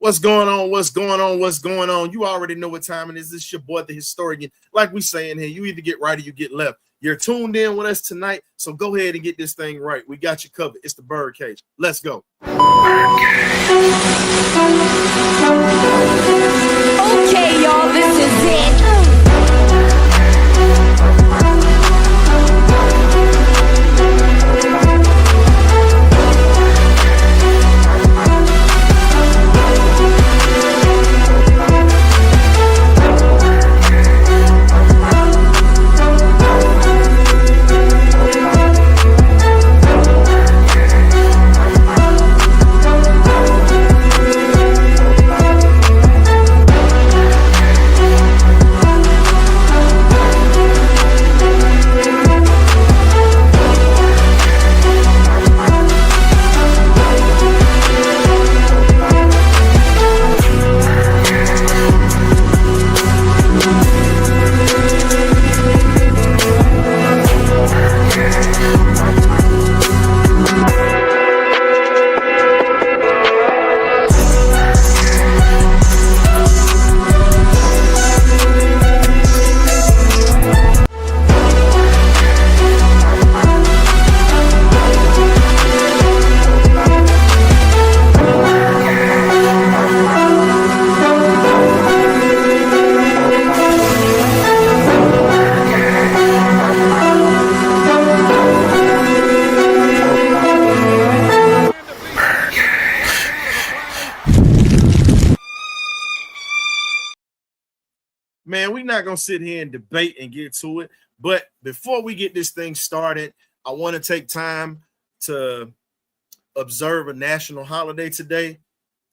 What's going on? What's going on? What's going on? You already know what time it is. This is your boy, the historian. Like we saying here, you either get right or you get left. You're tuned in with us tonight, so go ahead and get this thing right. We got you covered. It's the Birdcage. Let's go. Okay, y'all, this is it. Man, we're not going to sit here and debate and get to it. But before we get this thing started, I want to take time to observe a national holiday today.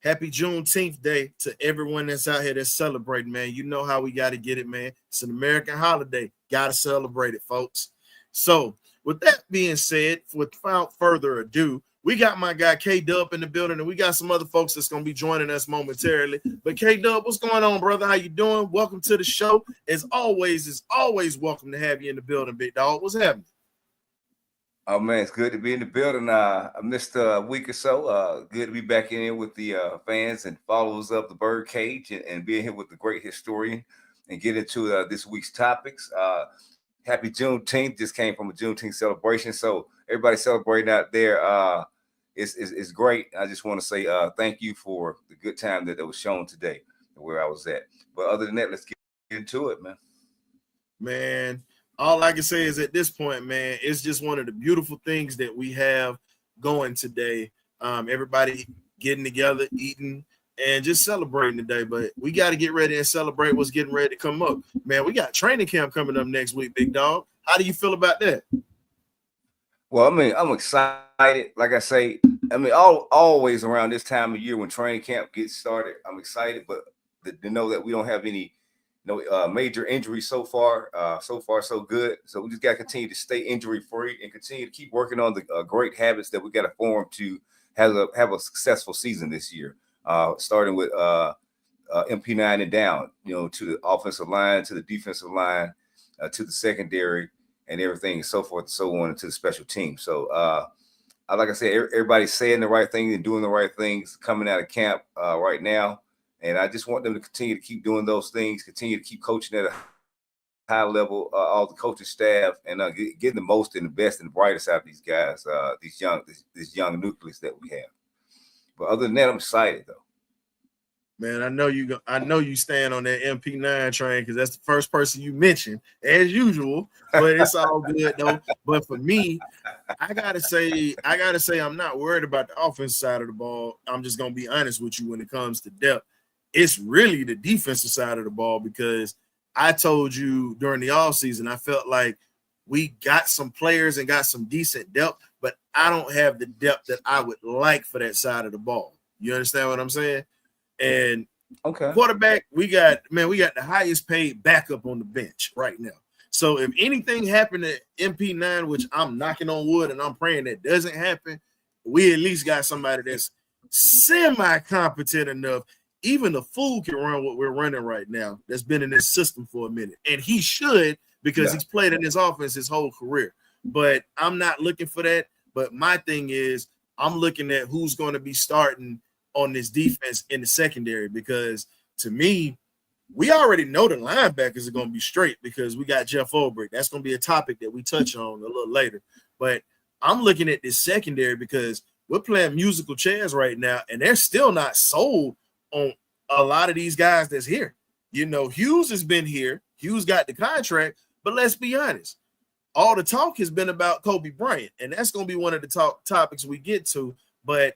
Happy Juneteenth Day to everyone that's out here that's celebrating, man. You know how we got to get it, man. It's an American holiday. Got to celebrate it, folks. So with that being said, without further ado, we got my guy K-Dub in the building, and we got some other folks that's going to be joining us momentarily. But K-Dub, what's going on, brother? How you doing? Welcome to the show. As always, it's always welcome to have you in the building, big dog. What's happening? Oh, man, it's good to be in the building. I missed a week or so. Good to be back in here with the fans and followers of the Birdcage and being here with the great historian and get into this week's topics. Happy Juneteenth. Just came from a Juneteenth celebration. So everybody celebrating out there is great. I just want to say thank you for the good time that was shown today where I was at. But other than that, let's get into it, man. Man, all I can say is at this point, man, it's just one of the beautiful things that we have going today. Everybody getting together, eating, and just celebrating today. But we got to get ready and celebrate what's getting ready to come up. Man, we got training camp coming up next week, big dog. How do you feel about that? Well, I mean, I'm excited. Like I say, I mean, always around this time of year when training camp gets started, I'm excited. But to know that we don't have any major injuries so far. So far, so good. So we just got to continue to stay injury free and continue to keep working on the great habits that we got to form to have a successful season this year. Starting with MP9 and down, to the offensive line, to the defensive line, to the secondary, and everything, so forth and so on, into the special team. So, like I said, everybody's saying the right things and doing the right things coming out of camp right now. And I just want them to continue to keep doing those things, continue to keep coaching at a high level, all the coaching staff, and getting the most and the best and the brightest out of these guys, this young nucleus that we have. But other than that, I'm excited though. Man, I know you stand on that MP9 train because that's the first person you mentioned, as usual. But it's all good though. But for me, I gotta say, I'm not worried about the offensive side of the ball. I'm just gonna be honest with you when it comes to depth. It's really the defensive side of the ball because I told you during the offseason, I felt like we got some players and got some decent depth, but I don't have the depth that I would like for that side of the ball. You understand what I'm saying? And quarterback, we got the highest paid backup on the bench right now. So if anything happened to MP9, which I'm knocking on wood and I'm praying that doesn't happen, we at least got somebody that's semi-competent enough. Even the fool can run what we're running right now that's been in this system for a minute. And he should because he's played in this offense his whole career. But I'm not looking for that. But my thing is I'm looking at who's going to be starting on this defense in the secondary, because to me, we already know the linebackers are going to be straight because we got Jeff Ulbrich. That's going to be a topic that we touch on a little later. But I'm looking at this secondary because we're playing musical chairs right now, and they're still not sold on a lot of these guys that's here. You know, Hughes has been here. Hughes got the contract, but let's be honest. All the talk has been about Cobee Bryant, and that's going to be one of the topics we get to. But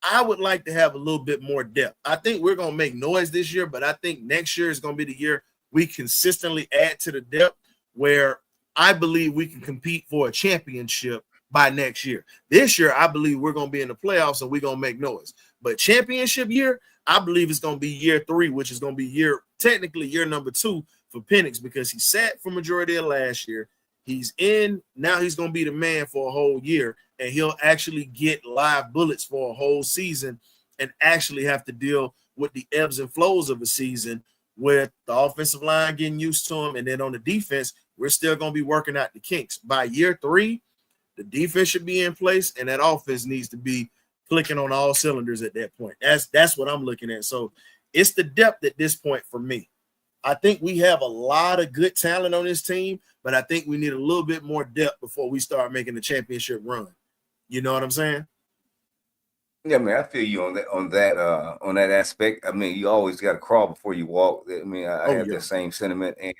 I would like to have a little bit more depth. I think we're going to make noise this year, but I think next year is going to be the year we consistently add to the depth where I believe we can compete for a championship by next year. This year, I believe we're going to be in the playoffs and we're going to make noise. But championship year, I believe it's going to be year 3, which is going to be technically year number 2 for Penix, because he sat for majority of last year. He's in. Now he's going to be the man for a whole year, and he'll actually get live bullets for a whole season and actually have to deal with the ebbs and flows of a season with the offensive line getting used to him. And then on the defense, we're still going to be working out the kinks. By year 3, the defense should be in place, and that offense needs to be clicking on all cylinders at that point. That's what I'm looking at. So it's the depth at this point for me. I think we have a lot of good talent on this team, but I think we need a little bit more depth before we start making the championship run. You know what I'm saying? Yeah, man, I feel you on that aspect. I mean, you always got to crawl before you walk. I mean, I have the same sentiment, and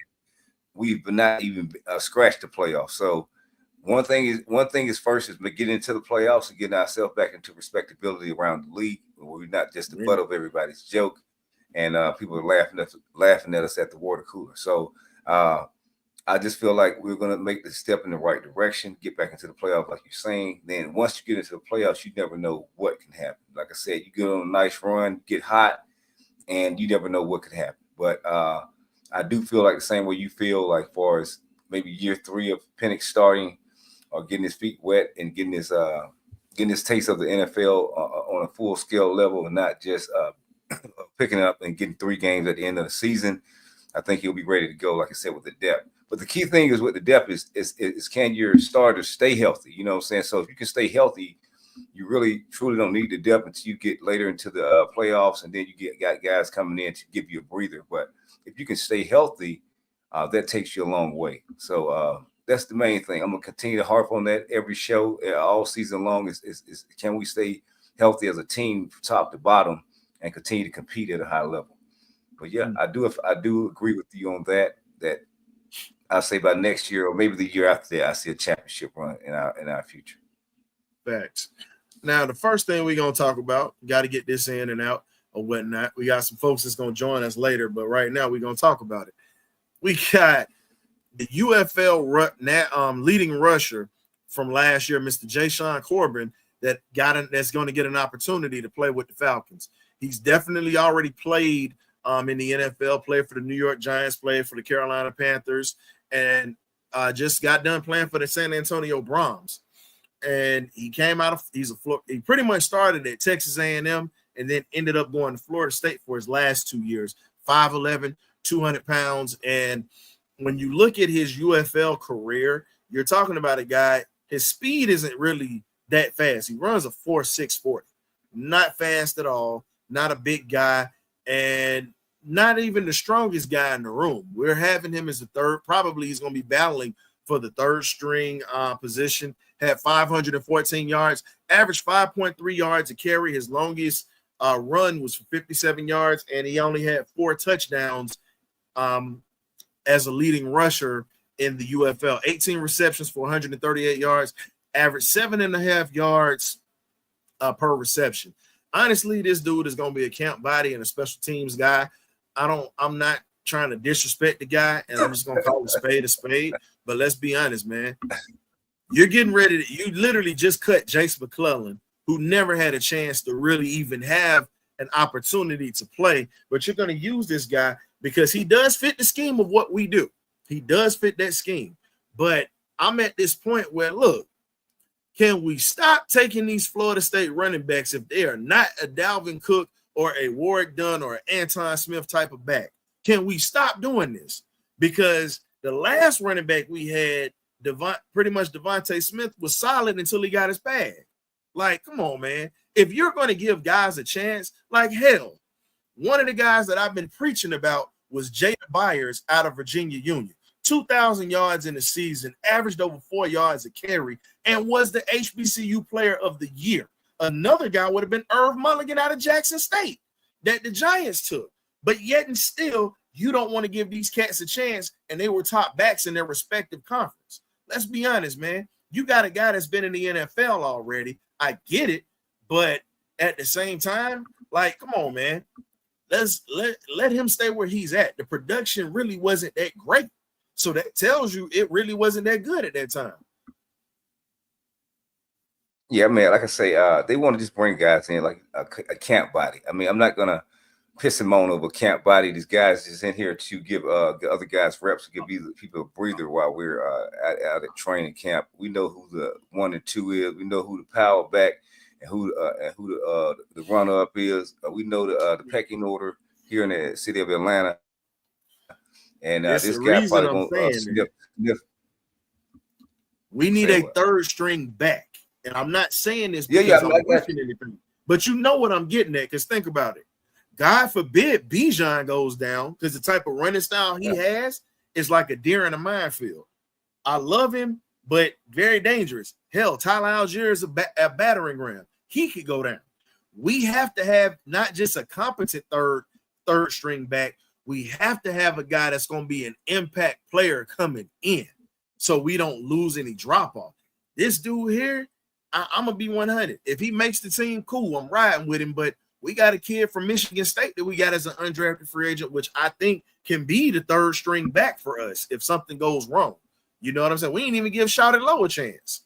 we've not even scratched the playoffs. So one thing is first is getting into the playoffs and getting ourselves back into respectability around the league. We're not just the butt of everybody's joke, and people are laughing at us at the water cooler. So I just feel like we're going to make the step in the right direction, get back into the playoffs, like you're saying. Then once you get into the playoffs, you never know what can happen. Like I said, you get on a nice run, get hot, and you never know what could happen. But I do feel like the same way you feel, like far as maybe year 3 of Penix starting or getting his feet wet and getting his taste of the NFL on a full scale level, and not just picking up and getting 3 games at the end of the season. I think he'll be ready to go, like I said, with the depth. But the key thing is with the depth is can your starters stay healthy? You know what I'm saying? So if you can stay healthy, you really truly don't need the depth until you get later into the playoffs, and then you got guys coming in to give you a breather. But if you can stay healthy, that takes you a long way. So that's the main thing. I'm gonna continue to harp on that every show all season long. Is can we stay healthy as a team from top to bottom and continue to compete at a high level? But yeah, I do agree with you on that. That I'll say by next year or maybe the year after that, I see a championship run in our future. Facts. Now, the first thing we're going to talk about, got to get this in and out or whatnot. We got some folks that's going to join us later, but right now we're going to talk about it. We got the UFL leading rusher from last year, Mr. Jashaun Corbin, that's going to get an opportunity to play with the Falcons. He's definitely already played in the NFL, played for the New York Giants, played for the Carolina Panthers, and just got done playing for the San Antonio Brahms. And he came out of he pretty much started at Texas A&M and then ended up going to Florida State for his last 2 years. 5'11", 200 pounds. And when you look at his UFL career, you're talking about a guy, his speed isn't really that fast. He runs a 4.6 40. Not fast at all, not a big guy, and not even the strongest guy in the room. We're having him as the third. Probably he's going to be battling for the third string position. Had 514 yards, averaged 5.3 yards a carry. His longest run was for 57 yards, and he only had 4 touchdowns as a leading rusher in the UFL. 18 receptions for 138 yards, averaged 7.5 yards per reception. Honestly, this dude is going to be a camp body and a special teams guy. I'm not trying to disrespect the guy, and I'm just going to call a spade. But let's be honest, man. You're getting ready to – you literally just cut Jace McClellan, who never had a chance to really even have an opportunity to play. But you're going to use this guy because he does fit the scheme of what we do. He does fit that scheme. But I'm at this point where, look, can we stop taking these Florida State running backs if they are not a Dalvin Cook or a Warwick Dunn or an Anton Smith type of back? Can we stop doing this? Because the last running back we had, pretty much Devontae Smith, was solid until he got his bag. Like, come on, man. If you're going to give guys a chance, like hell, one of the guys that I've been preaching about was Jada Byers out of Virginia Union. 2,000 yards in the season, averaged over 4 yards a carry, and was the HBCU player of the year. Another guy would have been Irv Mulligan out of Jackson State that the Giants took. But yet and still, you don't want to give these cats a chance, and they were top backs in their respective conference. Let's be honest, man. You got a guy that's been in the NFL already. I get it, but at the same time, like, come on, man. Let him stay where he's at. The production really wasn't that great. So that tells you it really wasn't that good at that time. Yeah, man, like I say, they want to just bring guys in like a camp body. I mean, I'm not going to piss and moan over camp body. These guys is in here to give the other guys reps, to give people a breather while we're out at training camp. We know who the 1 and 2 is. We know who the power back and who the runner up is. We know the pecking order here in the city of Atlanta. And this guy probably going to sniff. We need a third string back. And I'm not saying this because I'm pushing anything. But you know what I'm getting at, because think about it. God forbid Bijan goes down, because the type of running style he has is like a deer in a minefield. I love him, but very dangerous. Hell, Tyler Algier is a battering ram. He could go down. We have to have not just a competent third string back. We have to have a guy that's going to be an impact player coming in so we don't lose any drop-off. This dude here, I'm going to be 100. If he makes the team, cool, I'm riding with him, but we got a kid from Michigan State that we got as an undrafted free agent, which I think can be the third string back for us if something goes wrong. You know what I'm saying? We ain't even give Shawty Low a chance.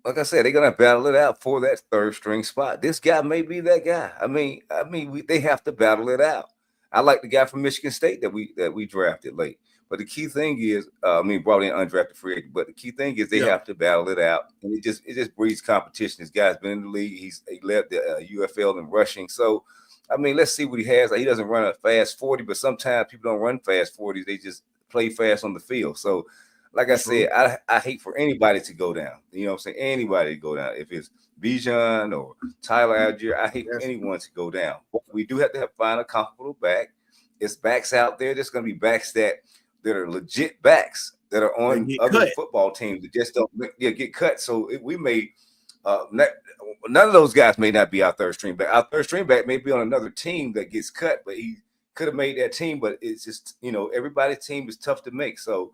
Like I said, they're gonna battle it out for that third string spot. This guy may be that guy. I mean, they have to battle it out. I like the guy from Michigan State that we drafted late. But the key thing is, brought in undrafted free agent. But the key thing is they have to battle it out, and it just breeds competition. This guy's been in the league. He led the UFL in rushing. So, I mean, let's see what he has. He doesn't run a fast 40, but sometimes people don't run fast 40s. They just play fast on the field. So, like I said, I hate for anybody to go down. You know what I'm saying? Anybody to go down. If it's Bijan or Tyler Algier, I hate for anyone to go down. But we do have to find a comfortable back. It's backs out there. There's going to be backs that are legit backs that are on other football teams that just don't get cut. So we may none of those guys may not be our third string back. Our third string back may be on another team that gets cut, but he could have made that team. But it's just, everybody's team is tough to make. So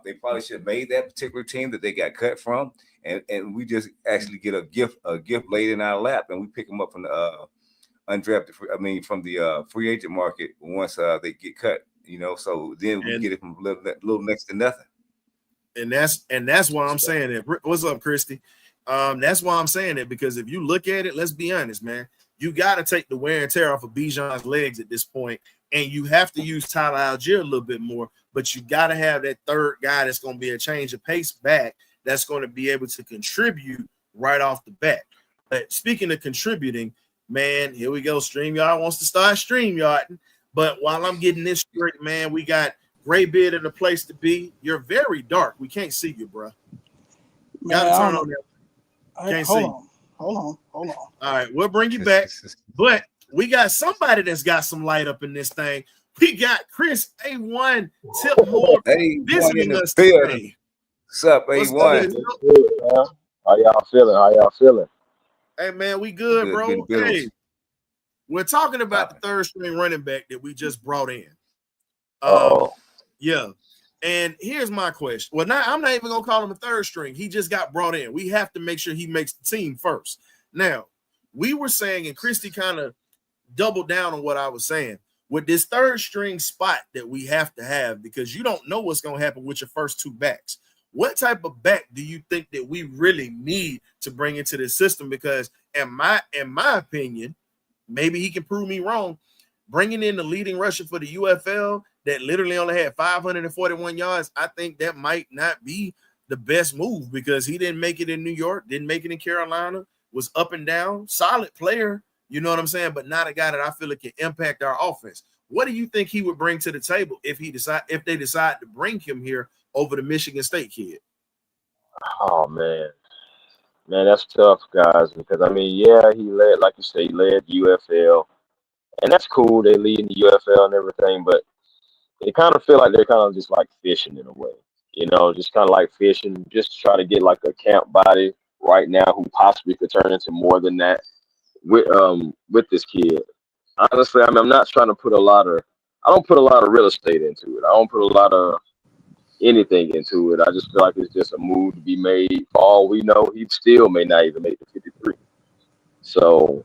they probably should have made that particular team that they got cut from, and we just actually get a gift laid in our lap, and we pick them up from the undrafted. From the free agent market once they get cut. So then we get it from little next to nothing. And that's why I'm saying it. What's up, Christy? That's why I'm saying it, because if you look at it, let's be honest, man. You got to take the wear and tear off of Bijan's legs at this point, and you have to use Tyler Algier a little bit more. But you got to have that third guy that's going to be a change of pace back that's going to be able to contribute right off the bat. But speaking of contributing, man, here we go. StreamYard wants to start StreamYarding. But while I'm getting this straight, man, we got Graybeard in the place to be. You're very dark. We can't see you, bro. Got to turn on that. Can't see you. Hold on. All right, we'll bring you back. But we got somebody that's got some light up in this thing. We got Chris A1 Tipmore visiting us today. What's up, A1? How y'all feeling? Hey, man, we good, bro. Hey, we're talking about the third string running back that we just brought in. Yeah. And here's my question. Well, I'm not even going to call him a third string. He just got brought in. We have to make sure he makes the team first. Now, we were saying, and Christy kind of doubled down on what I was saying, with this third string spot that we have to have, because you don't know what's going to happen with your first two backs. What type of back do you think that we really need to bring into the system? Because in my opinion, maybe he can prove me wrong, bringing in the leading rusher for the UFL that literally only had 541 yards, I think that might not be the best move, because he didn't make it in New York, didn't make it in Carolina, was up and down, solid player, you know what I'm saying, but not a guy that I feel like can impact our offense. What do you think he would bring to the table if they decide to bring him here over the Michigan State kid? Oh man, Man, that's tough, guys. Because I mean, yeah, he led, like you say, he led UFL, and that's cool. They lead in the UFL and everything, but it kind of feel like they're kind of just like fishing in a way. Just kind of like fishing, just to try to get like a camp body right now who possibly could turn into more than that with this kid. Honestly, I mean, I'm not trying to put a lot of. I don't put a lot of real estate into it. I don't put a lot of anything into it. I just feel like it's just a move to be made. For all we know, he still may not even make the 53. So,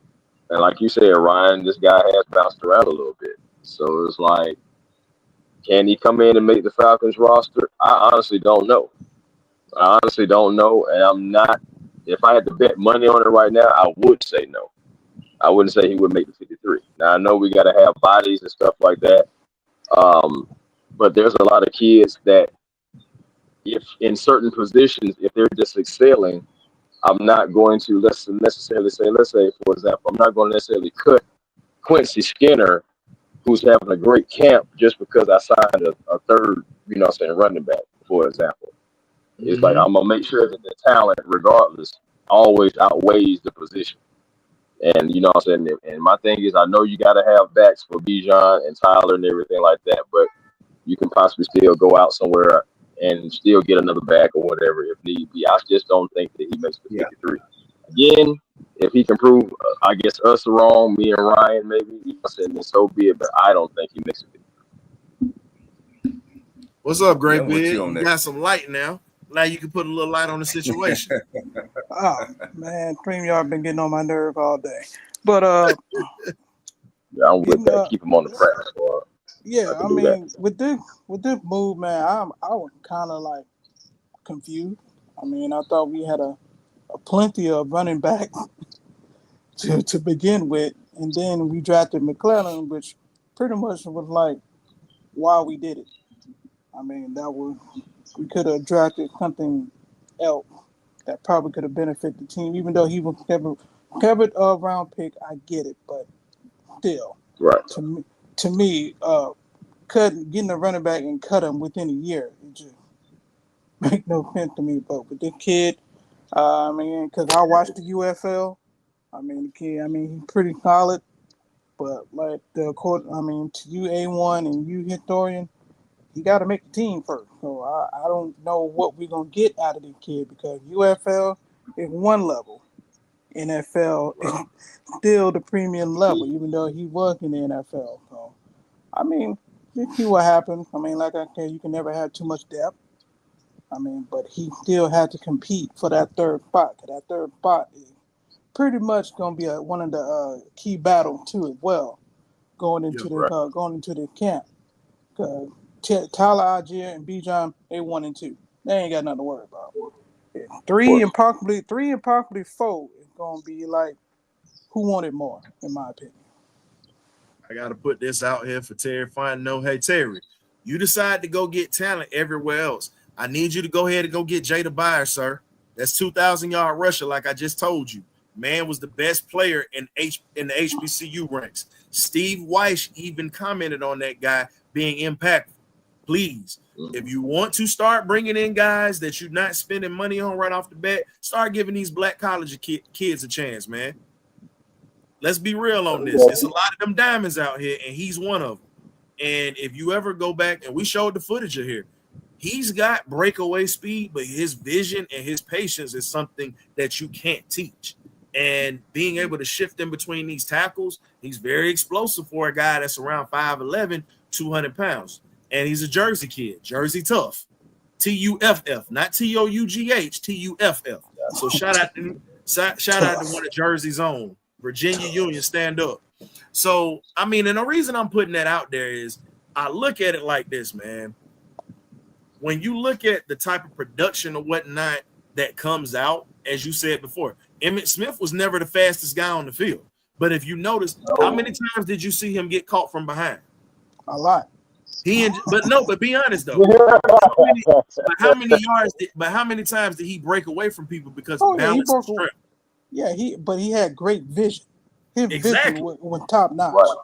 and like you said, Ryan, this guy has bounced around a little bit. So it's like, can he come in and make the Falcons roster? I honestly don't know. And I'm not. If I had to bet money on it right now, I would say no. I wouldn't say he would make the 53. Now I know we got to have bodies and stuff like that, but there's a lot of kids that, if in certain positions, if they're just excelling, I'm not going to necessarily say, let's say, for example, I'm not going to necessarily cut Quincy Skinner, who's having a great camp, just because I signed a third, running back, for example. It's like I'm gonna make sure that the talent, regardless, always outweighs the position. And you know what I'm saying? And my thing is, I know you got to have backs for Bijan and Tyler and everything like that, but you can possibly still go out somewhere and still get another back or whatever if need be. I just don't think that he makes the 53. Again, if he can prove, I guess, us wrong, me and Ryan, maybe, then so be it, but I don't think he makes it. What's up, Great Big? You got some light now. Now you can put a little light on the situation. Oh man, StreamYard been getting on my nerve all day. But yeah, I'm with that. Keep him on the practice squad. Yeah, I mean, with this move, man, I was kind of like confused. I mean, I thought we had a plenty of running back to begin with, and then we drafted McClellan, which pretty much was like why we did it. I mean, we could have drafted something else that probably could have benefited the team, even though he was covered round pick. I get it, but still, right? To me, getting a running back and cut him within a year, it just make no sense to me. But with this kid, I mean, because I watched the UFL, I mean, the kid, I mean, he's pretty solid, but like to you A1 and you historian, you got to make the team first. So I don't know what we're going to get out of this kid, because UFL is one level. NFL is still the premium level, even though he was in the NFL. So, I mean, let's see what happens. I mean, like I said, you can never have too much depth. I mean, but he still had to compete for that third spot. That third spot is pretty much going to be one of the key battles, too, as well, going into the camp. Tyler Algier and Bijan, they 1 and 2. They ain't got nothing to worry about. Three and possibly 4 is gonna be like who wanted more, in my opinion. I gotta put this out here for Terry Fino. Hey Terry, you decide to go get talent everywhere else. I need you to go ahead and go get Jada Byers, sir. That's 2,000-yard rusher, like I just told you. Man was the best player in the HBCU ranks. Steve Weiss even commented on that guy being impactful. Please, if you want to start bringing in guys that you're not spending money on right off the bat, start giving these black college kids a chance, man. Let's be real on this. There's a lot of them diamonds out here, and he's one of them. And if you ever go back, and we showed the footage of here, he's got breakaway speed, but his vision and his patience is something that you can't teach. And being able to shift in between these tackles, he's very explosive for a guy that's around 5'11", 200 pounds. And he's a Jersey kid, Jersey tough, TUFF, not TOUGH, TUFF. So shout out to one of Jersey's own, Virginia Union, stand up. So I mean, and the reason I'm putting that out there is I look at it like this, man. When you look at the type of production or whatnot that comes out, as you said before, Emmitt Smith was never the fastest guy on the field. But if you notice, how many times did you see him get caught from behind? A lot. But be honest though. How many times did he break away from people because of balance and strength? Yeah, he had great vision. His vision was top notch. Right.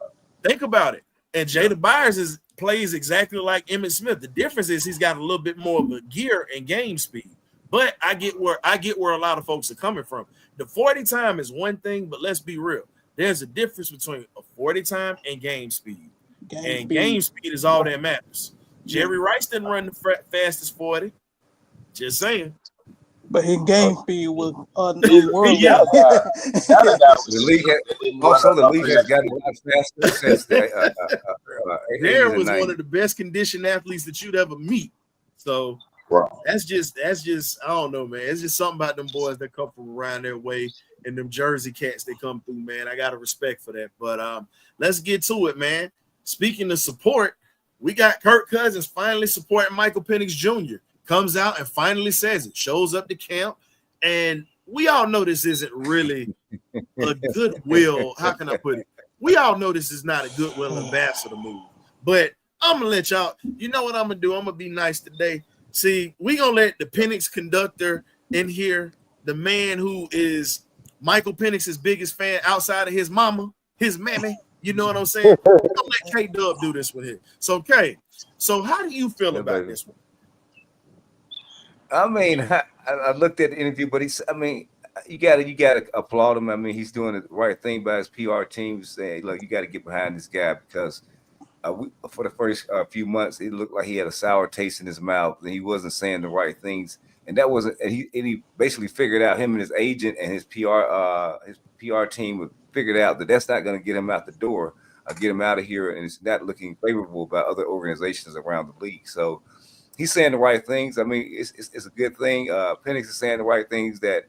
Think about it. And Jada Byers plays exactly like Emmitt Smith. The difference is he's got a little bit more of a gear and game speed. But I get where a lot of folks are coming from. The 40 time is one thing, but let's be real. There's a difference between a 40 time and game speed. Game speed is all that matters. Jerry Rice didn't run the fastest 40. Just saying. But his game speed was world. Yeah. The league has gotten a lot faster since There was one of the best conditioned athletes that you'd ever meet. So that's just I don't know, man. It's just something about them boys that come from around their way and them Jersey cats that come through, man. I got a respect for that. But let's get to it, man. Speaking of support, we got Kirk Cousins finally supporting Michael Penix Jr. Comes out and finally says it, shows up to camp. And we all know this isn't really a goodwill. How can I put it? We all know this is not a goodwill ambassador move. But I'm going to let y'all, you know what I'm going to do? I'm going to be nice today. See, we're going to let the Penix conductor in here, the man who is Michael Penix's biggest fan outside of his mama, his mammy. You know what I'm saying? I'm going to let K-Dub do this one here. So, K, so how do you feel about this one? I mean, I looked at the interview, but you gotta applaud him. I mean, he's doing the right thing by his PR team, saying, look, you got to get behind this guy because for the first few months, it looked like he had a sour taste in his mouth and he wasn't saying the right things. And that wasn't, and he basically figured out, him and his agent and his PR team figured out that that's not going to get him out the door, get him out of here, and it's not looking favorable by other organizations around the league. So he's saying the right things. I mean, it's a good thing. Penix is saying the right things, that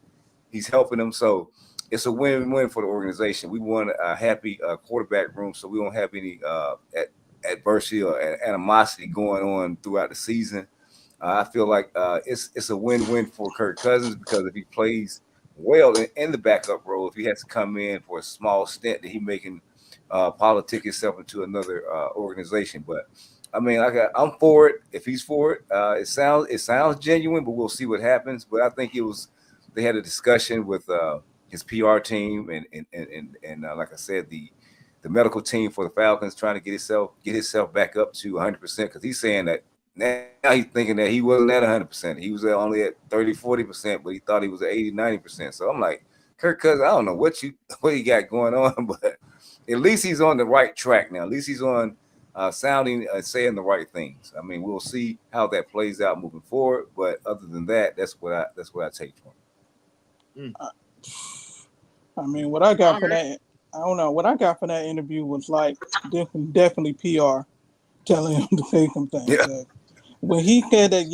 he's helping them. So it's a win-win for the organization. We want a happy quarterback room, so we don't have any adversity or animosity going on throughout the season. I feel like it's a win-win for Kirk Cousins, because if he plays well in the backup role, if he has to come in for a small stint, that he making politic himself into another organization. But I mean, I'm for it. If he's for it, it sounds genuine, but we'll see what happens. But I think they had a discussion with his PR team and like I said, the medical team for the Falcons, trying to get himself back up to 100%, because he's saying that now he's thinking that he wasn't at 100%. He was only at 30-40%, but he thought he was at 80-90%. So I'm like, Kirk Cousins, I don't know what you got going on, but at least he's on the right track now. At least he's on sounding saying the right things. I mean, we'll see how that plays out moving forward. But other than that, that's what I take from him. I mean, what I got for that, I don't know. What I got for that interview was like definitely PR telling him to say some things. Yeah. When he said that,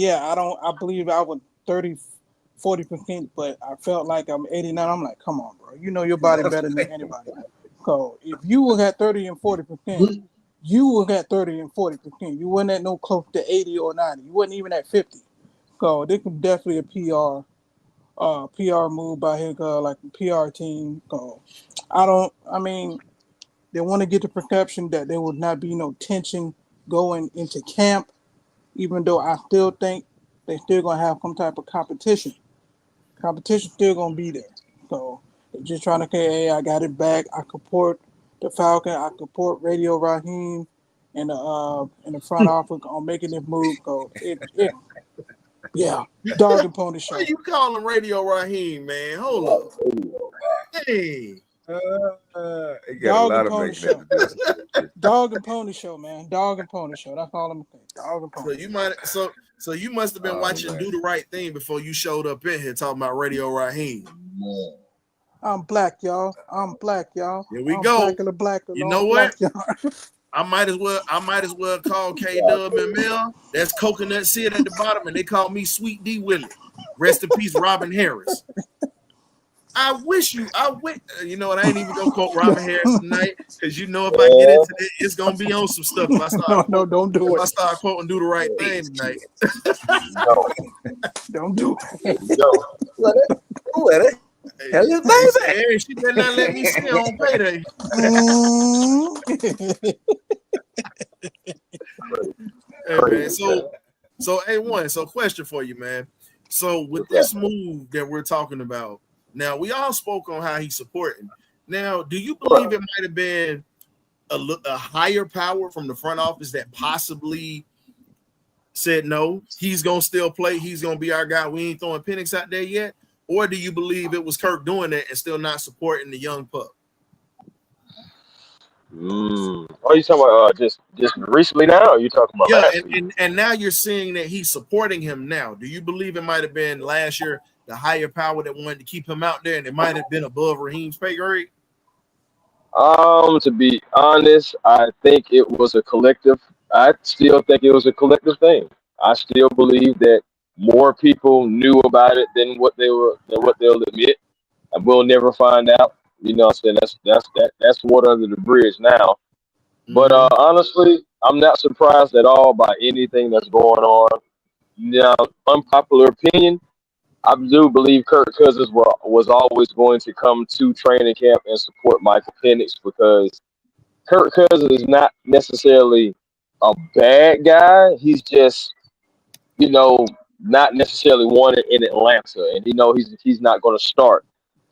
I believe I was 30-40%, but I felt like I'm 89. I'm like, come on, bro. You know your body better than anybody. So if you was at 30 and 40%, you was at 30 and 40%. You wasn't at no close to 80 or 90. You wasn't even at 50. So this was definitely a PR move by his PR team. So they want to get the perception that there would not be no tension going into camp, even though I still think they're still gonna have some type of competition. Competition still gonna be there. So they're just trying to say, hey, I got it back. I support the Falcon. I support Radio Raheem and the front office on making this move. So dog and pony show. What are you calling Radio Raheem, man? Hold up. Hey. Dog and pony show. Dog and pony show, man. Dog and pony show. That's all I'm saying. Dog and pony. So you must have been watching Do the Right Thing before you showed up in here talking about Radio Raheem. I'm black, y'all. Here we go. Black, you know what? I might as well call K-Dub and Mel. That's Coconut Sid at the bottom, and they call me Sweet D Willie. Rest in peace, Robin Harris. I wish you know what? I ain't even gonna quote Robin Harris tonight, because you know if I get into it, it's gonna be on some stuff. If I start don't do it. If I start quoting Do the Right Thing tonight. Don't do it. Let it. Hell yeah, baby. Hey, she better not let me see on payday. Hey, man, so A1, so question for you, man. So with this move that we're talking about, now we all spoke on how he's supporting. Now, do you believe it might have been a higher power from the front office that possibly said no, he's gonna still play, he's gonna be our guy, we ain't throwing Penix out there yet? Or do you believe it was Kirk doing that and still not supporting the young pup? What are you talking about? Just recently now? Or are you talking about Yeah, last week? and now you're seeing that he's supporting him now. Do you believe it might have been last year the higher power that wanted to keep him out there, and it might have been above Raheem's pay grade? To be honest, I think it was a collective. I still think it was a collective thing. I still believe that more people knew about it than what they'll admit, and we'll never find out. You know what I'm saying? That's water under the bridge now. But honestly, I'm not surprised at all by anything that's going on. Now, unpopular opinion, I do believe Kirk Cousins was always going to come to training camp and support Michael Penix because Kirk Cousins is not necessarily a bad guy. He's just, not necessarily wanted in Atlanta, and he's not going to start.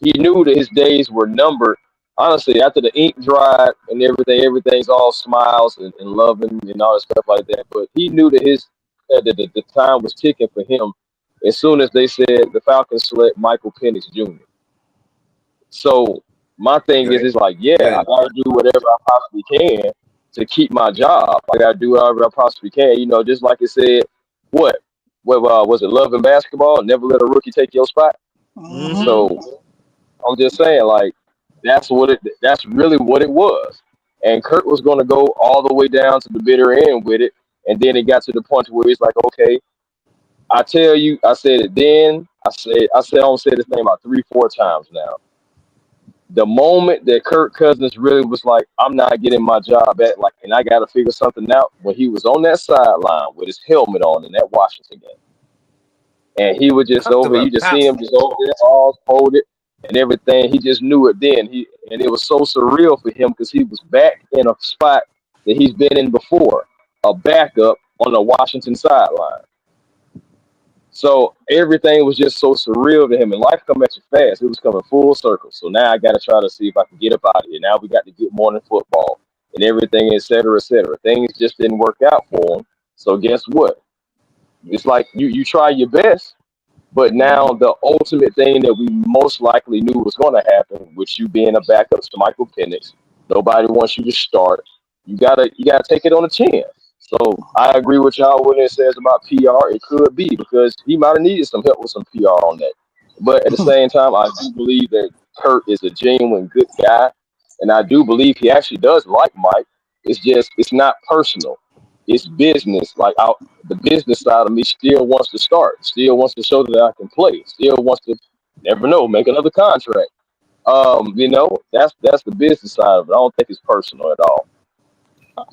He knew that his days were numbered. Honestly, after the ink dried and everything's all smiles and loving and all that stuff like that. But he knew that the time was ticking for him. As soon as they said the Falcons select Michael Penix Jr. So my thing is, it's like, I gotta do whatever I possibly can to keep my job. I gotta do whatever I possibly can. Just like it said, what was it? Love and basketball. Never let a rookie take your spot. Mm-hmm. So I'm just saying, like, that's really what it was. And Kurt was going to go all the way down to the bitter end with it, and then it got to the point where it's like, okay. I tell you, I said it then. I almost said this name about 3-4 times now. The moment that Kirk Cousins really was like, I'm not getting my job back, and I got to figure something out, when he was on that sideline with his helmet on in that Washington game, and he was just you just see him just over there, all folded and everything. He just knew it then. And it was so surreal for him because he was back in a spot that he's been in before, a backup on the Washington sideline. So everything was just so surreal to him, and life come at you fast. It was coming full circle. So now I got to try to see if I can get up out of here. Now we got to get morning football and everything, et cetera, et cetera. Things just didn't work out for him. So guess what? It's like you try your best, but now the ultimate thing that we most likely knew was going to happen, with you being a backup to Michael Penix, nobody wants you to start. You gotta take it on the chin. So I agree with y'all when it says about PR. It could be because he might have needed some help with some PR on that. But at the same time, I do believe that Kurt is a genuine good guy, and I do believe he actually does like Mike. It's not personal. It's business. Like the business side of me still wants to start, still wants to show that I can play, still wants to, never know, make another contract. That's the business side of it. I don't think it's personal at all.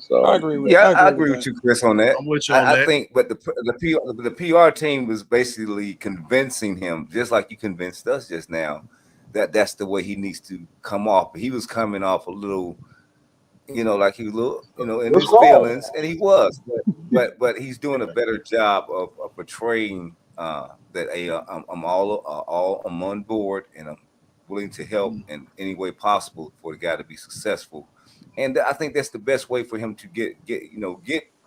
So I agree with I agree with you, Chris, on that. I'm with you on that. I think, but the PR team was basically convincing him, just like you convinced us just now, that that's the way he needs to come off. But he was coming off a little, like he was a little, in his feelings, and he was. But he's doing a better job of portraying that I'm on board, and I'm willing to help in any way possible for the guy to be successful. And I think that's the best way for him to get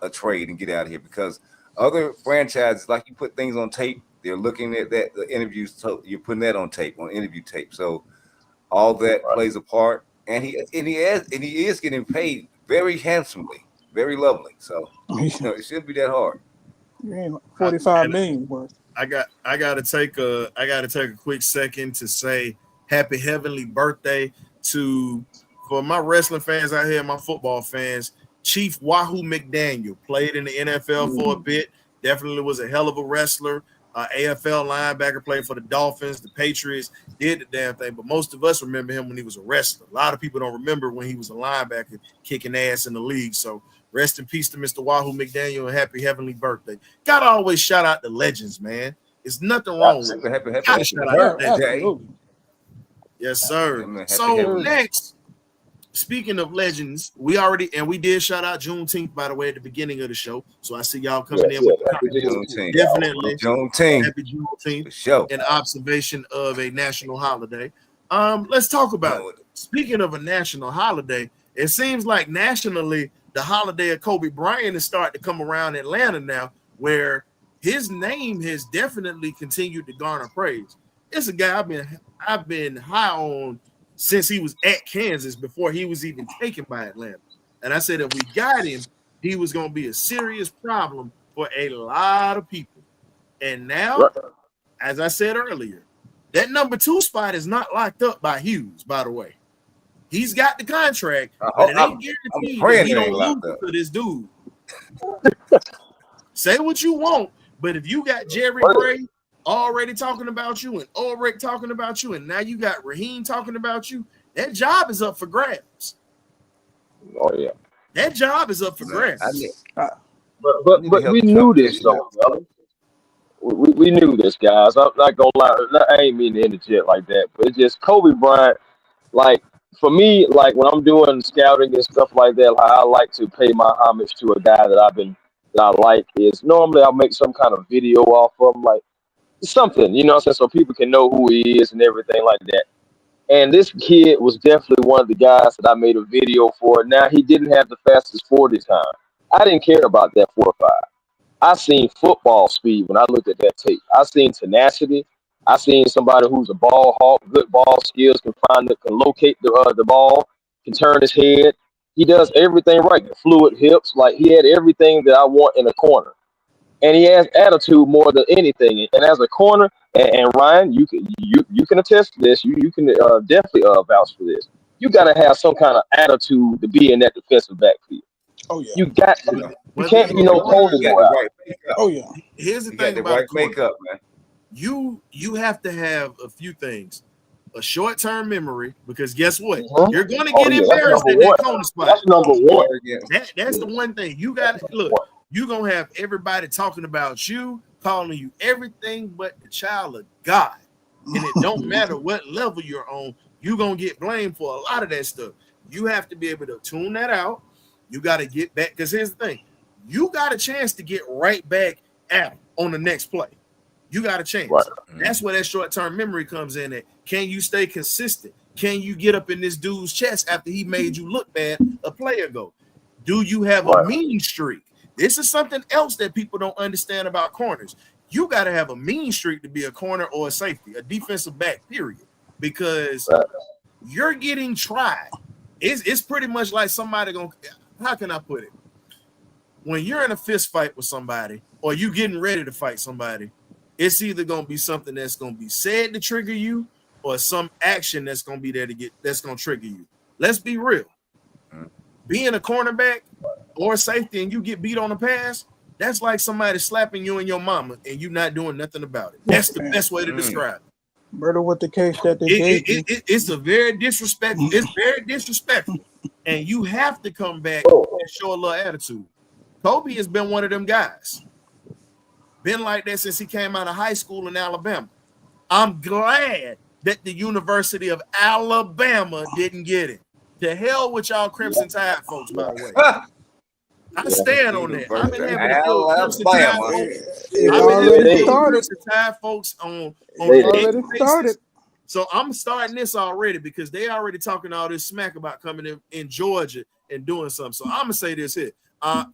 a trade and get out of here, because other franchises, like, you put things on tape, they're looking at that, the interviews, so you're putting that on interview tape. So all that plays a part, and he is getting paid very handsomely, very lovely. So it shouldn't be that hard. $45 million worth. I gotta take a quick second to say happy heavenly birthday for my wrestling fans out here, my football fans. Chief Wahoo McDaniel played in the NFL for a bit. Definitely was a hell of a wrestler. AFL linebacker, played for the Dolphins, the Patriots, did the damn thing. But most of us remember him when he was a wrestler. A lot of people don't remember when he was a linebacker kicking ass in the league. So rest in peace to Mr. Wahoo McDaniel, and happy heavenly birthday. Gotta always shout out the legends, man. There's nothing wrong with it. Gotta shout out the legends. Yes, sir. So next, speaking of legends, we did shout out Juneteenth, by the way, at the beginning of the show. So I see y'all coming in with the definitely Juneteenth. Happy Juneteenth in observation of a national holiday. Let's talk about it. Speaking of a national holiday, it seems like nationally the holiday of Cobee Bryant is starting to come around Atlanta now. where his name has definitely continued to garner praise. It's a guy I've been high on since he was at Kansas before he was even taken by Atlanta. And I said if we got him, he was going to be a serious problem for a lot of people. And now, as I said earlier, that number 2 spot is not locked up by Hughes, by the way. He's got the contract, but it ain't guaranteed that he don't lose to this dude. Say what you want, but if you got Jerry Gray already talking about you and Ulbrich talking about you, and now you got Raheem talking about you, that job is up for grabs. Oh yeah, that job is up for grabs. But we knew this though, brother. We knew this, guys. I'm not gonna lie. I ain't mean to interject like that, but it's just Cobee Bryant. Like for me, like when I'm doing scouting and stuff like that, I like to pay my homage to a guy that I like. Is normally I'll make some kind of video off of him, like something, you know what I'm saying, so people can know who he is and everything like that. And this kid was definitely one of the guys that I made a video for. Now, he didn't have the fastest 40 time. I didn't care about that 4.5. I seen football speed when I looked at that tape. I seen tenacity. I seen somebody who's a ball hawk, good ball skills, can locate the ball, can turn his head. He does everything right. Fluid hips, like he had everything that I want in a corner. And he has attitude more than anything. And as a corner, and Ryan, you can attest to this. You can definitely vouch for this. You got to have some kind of attitude to be in that defensive backfield. Oh yeah, you got to. You can't be no Tony boy. Oh yeah. Here's the You thing got the about right makeup, man. You have to have a few things. A short-term memory, because guess what? You're going to get embarrassed at that corner spot. That's number one. That's the one thing. You got to look. You're going to have everybody talking about you, calling you everything but the child of God. And it don't matter what level you're on, you're going to get blamed for a lot of that stuff. You have to be able to tune that out. You got to get back, because here's the thing. You got a chance to get right back at him on the next play. You got a chance. Right. That's where that short-term memory comes in at. Can you stay consistent? Can you get up in this dude's chest after he made you look bad a play ago? Do you have a mean streak? This is something else that people don't understand about corners. You got to have a mean streak to be a corner or a safety, a defensive back, period, because you're getting tried. It's pretty much like somebody going – how can I put it? When you're in a fist fight with somebody or you getting ready to fight somebody, it's either going to be something that's going to be said to trigger you or some action that's going to be there that's going to trigger you. Let's be real. Being a cornerback or a safety and you get beat on a pass, that's like somebody slapping you and your mama and you not doing nothing about it. That's the best way to describe it. Murder with the case that they gave you. It's a very disrespectful. It's very disrespectful. And you have to come back and show a little attitude. Cobee has been one of them guys. Been like that since he came out of high school in Alabama. I'm glad that the University of Alabama didn't get it. To hell with y'all Crimson Tide folks, by the way. I stand on that. I've been able to build Crimson Tide folks. I've been able to build Crimson Tide folks on already started. So I'm starting this already because they already talking all this smack about coming in Georgia and doing something. So I'm gonna say this here.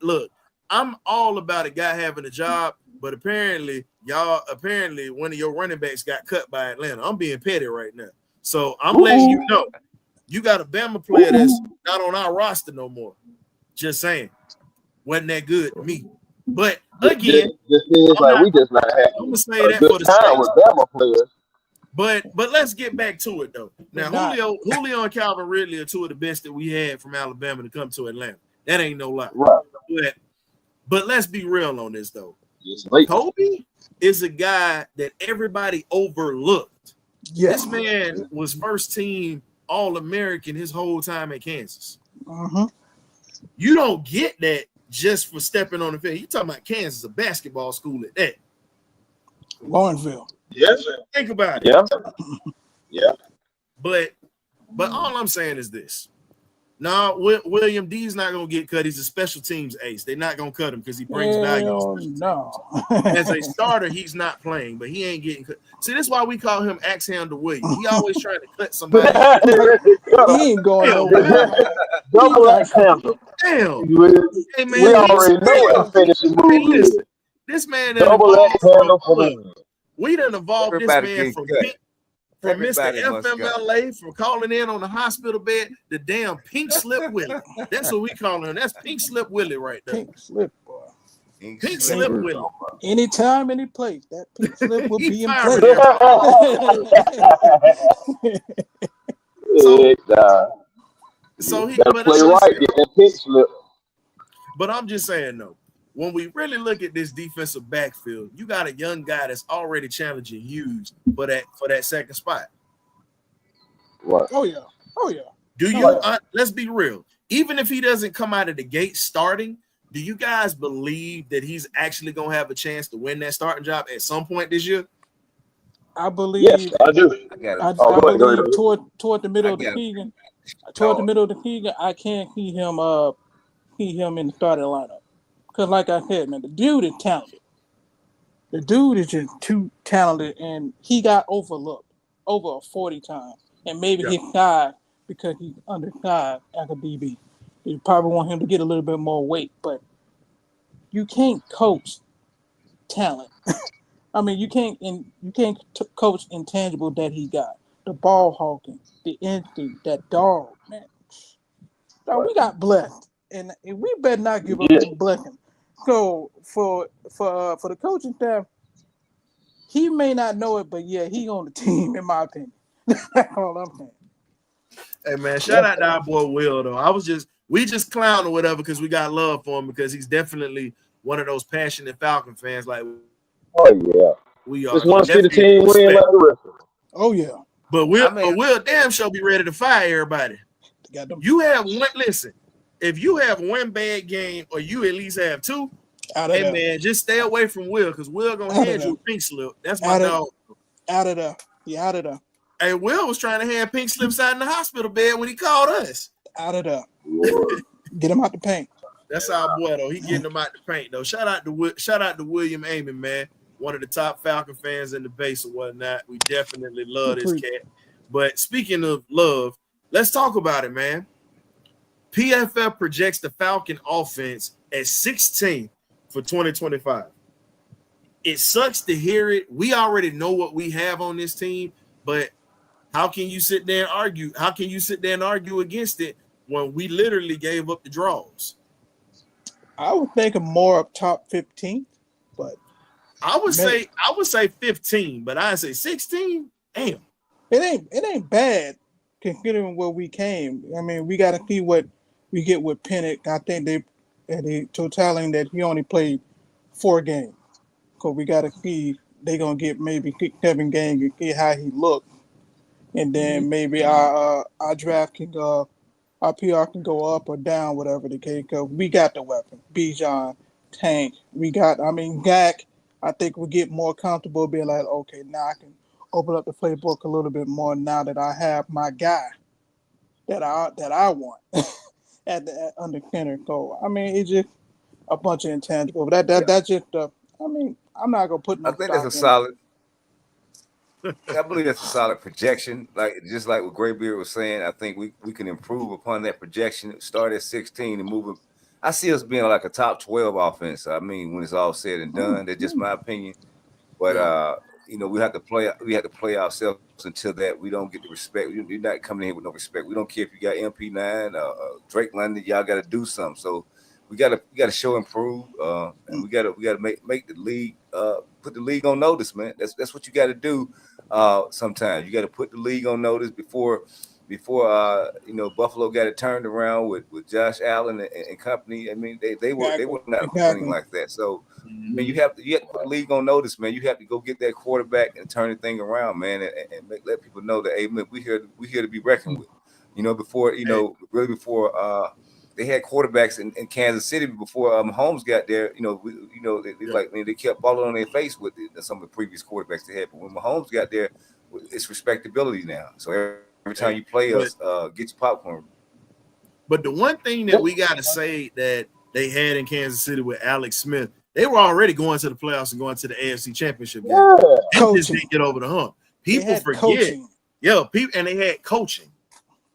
Look, I'm all about a guy having a job, but apparently one of your running backs got cut by Atlanta. I'm being petty right now. So I'm letting you know. You got a Bama player that's not on our roster no more. Just saying. Wasn't that good to me. But again, we just not having I'm gonna say that for the time with Bama players. But let's get back to it though. Now Julio and Calvin Ridley are two of the best that we had from Alabama to come to Atlanta. That ain't no lie. Right. But let's be real on this though. Cobee is a guy that everybody overlooked. Yeah. This man was first team All-American his whole time at Kansas. You don't get that just for stepping on the field. You talking about Kansas, a basketball school at that. Lawrenceville. Yes, think about it. Yeah. But all I'm saying is this. No, William D's not gonna get cut. He's a special teams ace. They're not gonna cut him because he brings value. No. As a starter, he's not playing, but he ain't getting cut. See, this is why we call him Axe Handle Williams. He always trying to cut somebody. He ain't going nowhere. Double Axe Handle. Damn. Hey, man, we already know a finishing move. Listen, This man done Double evolved that from, handle for the look, win. we done evolved Everybody this man getting from cut. from Mr. Everybody must go. FMLA, from calling in on the hospital bed, the damn pink slip Willie. That's what we call him. That's pink slip Willie right there. Pink slip, boy. Pink Pink slip. slip Willie. Anytime, any place, that pink slip will He be in fired place. So, Nah. so he, Gotta but play I'm just right, saying, get that pink slip. but I'm just saying though, when we really look at this defensive backfield, you got a young guy that's already challenging Hughes for that second spot. Right. Oh yeah. Do you? Let's be real. Even if he doesn't come out of the gate starting, do you guys believe that he's actually gonna have a chance to win that starting job at some point this year? I believe. Yes, I do. I got I it. Oh, go ahead, go believe ahead. toward the middle I of the got it. season. Toward the middle of the season, I can't see him in the starting lineup. Because like I said, man, the dude is talented. The dude is just too talented, and he got overlooked over 40 times. And maybe he's shy because he's undersized as a DB. You probably want him to get a little bit more weight, but you can't coach talent. I mean, you can't coach intangible that he got. The ball hawking, the instinct, that dog, man. Dog, we got blessed, and we better not give up on blessing. So for the coaching staff, he may not know it, but yeah, he on the team in my opinion. That's all I'm saying. Hey man, shout out to our boy Will though. We just clown or whatever because we got love for him because he's definitely one of those passionate Falcon fans like Oh yeah. we are. Just want to see the Definitely team win respect. like the rest of them. Oh yeah, But Will, I mean- Will damn sure be ready to fire everybody. got them You have one. Listen, if you have one bad game or you at least have two, out of hey there, man, just stay away from Will because Will gonna Out of hand there. you a pink slip. That's my Out of- dog. out of there. He out of there. Hey, Will was trying to hand pink slips out in the hospital bed when he called us. Out of there. Get him out the paint. That's our boy though. He getting them out the paint though. Shout out to William Amon, man. One of the top Falcon fans in the base or whatnot. We definitely love this cat. But speaking of love, let's talk about it, man. PFF projects the Falcon offense at 16 for 2025. It sucks to hear it. We already know what we have on this team, but how can you sit there and argue? How can you sit there and argue against it when we literally gave up the draws? I would think of more of top 15, but I would say 15, but I'd say 16. Damn. it ain't bad considering where we came. I mean, we got to see what we get with Penix. I think they totaling that he only played 4 games. So we got to see they're going to get maybe 6-7 games and see how he looks. And then maybe our draft can go, our PR can go up or down, whatever the case. Because we got the weapon. Bijan, Tank. Gak. I think we get more comfortable being like, okay, now I can open up the playbook a little bit more now that I have my guy that I want under center. So I mean, it's just a bunch of intangibles. But that's just I'm not gonna put no. I think that's a solid. I believe that's a solid projection. Like just like what Graybeard was saying, I think we can improve upon that projection. Start at 16 and move it. I see us being like a top 12 offense. I mean, when it's all said and done, that's just my opinion. But we have to play ourselves until that we don't get the respect. You're not coming in here with no respect. We don't care if you got MP9 Drake London. Y'all got to do something. So we got to show improve, and we got to make the league put the league on notice, man. That's what you got to do. Sometimes you got to put the league on notice before Buffalo got it turned around with Josh Allen and company. I mean, they were not winning like that. So I mean, you have to put the league on notice, man. You have to go get that quarterback and turn the thing around, man, and let people know that, hey, man, we here to be reckoned with. Before they had quarterbacks in Kansas City before Mahomes got there. They kept falling on their face with some of the previous quarterbacks they had. But when Mahomes got there, it's respectability now. So every time you play us, get your popcorn. But the one thing that we got to say that they had in Kansas City with Alex Smith, they were already going to the playoffs and going to the AFC Championship game. They just didn't get over the hump. People forget. Coaching. And they had coaching.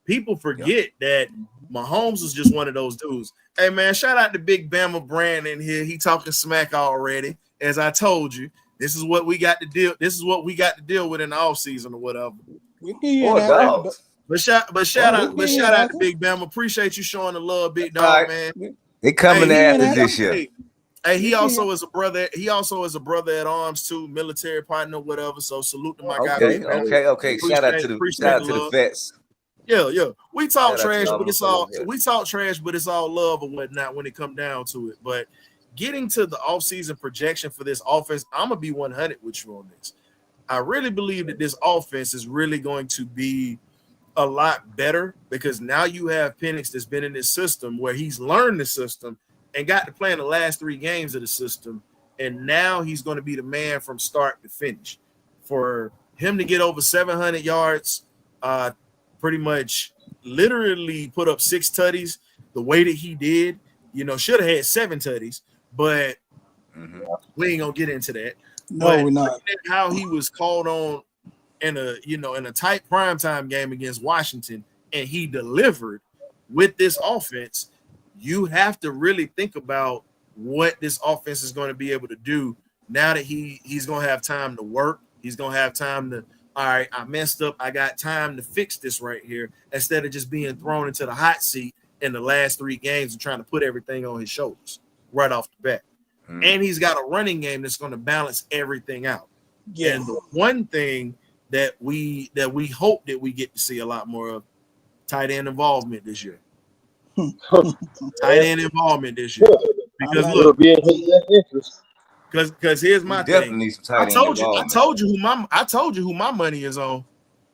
People forget that Mahomes was just one of those dudes. Hey, man, shout out to Big Bama Brand in here. He talking smack already. as I told you, this is what we got to deal. This is what we got to deal with in the offseason or whatever. We can hear Boy, that. dogs. But shout out to Big Bam. Appreciate you showing the love, big dog, Right. man. They coming after this year. Hey, he also is a brother. He also is a brother at arms too, military partner, whatever. So salute to my guy. Okay. Shout out to the vets. Yeah. We talk trash, to but it's all love or whatnot when it come down to it. But getting to the offseason projection for this offense, I'm gonna be 100 with you on this. I really believe that this offense is really going to be a lot better because now you have Penix that's been in this system where he's learned the system and got to play in the last 3 games of the system, and now he's going to be the man from start to finish. For him to get over 700 yards, pretty much literally put up 6 tutties the way that he did, should have had 7 tutties, but we ain't going to get into that. No, but we're not. How he was called on in a tight primetime game against Washington, and he delivered with this offense. You have to really think about what this offense is going to be able to do now that he's going to have time to work. He's going to have time to, all right, I messed up. I got time to fix this right here instead of just being thrown into the hot seat in the last 3 games and trying to put everything on his shoulders right off the bat. And he's got a running game that's going to balance everything out. Yeah. And the one thing that we hope that we get to see a lot more of, tight end involvement this year. Tight end involvement this year. Because look, because here's my thing. I told you who my money is on.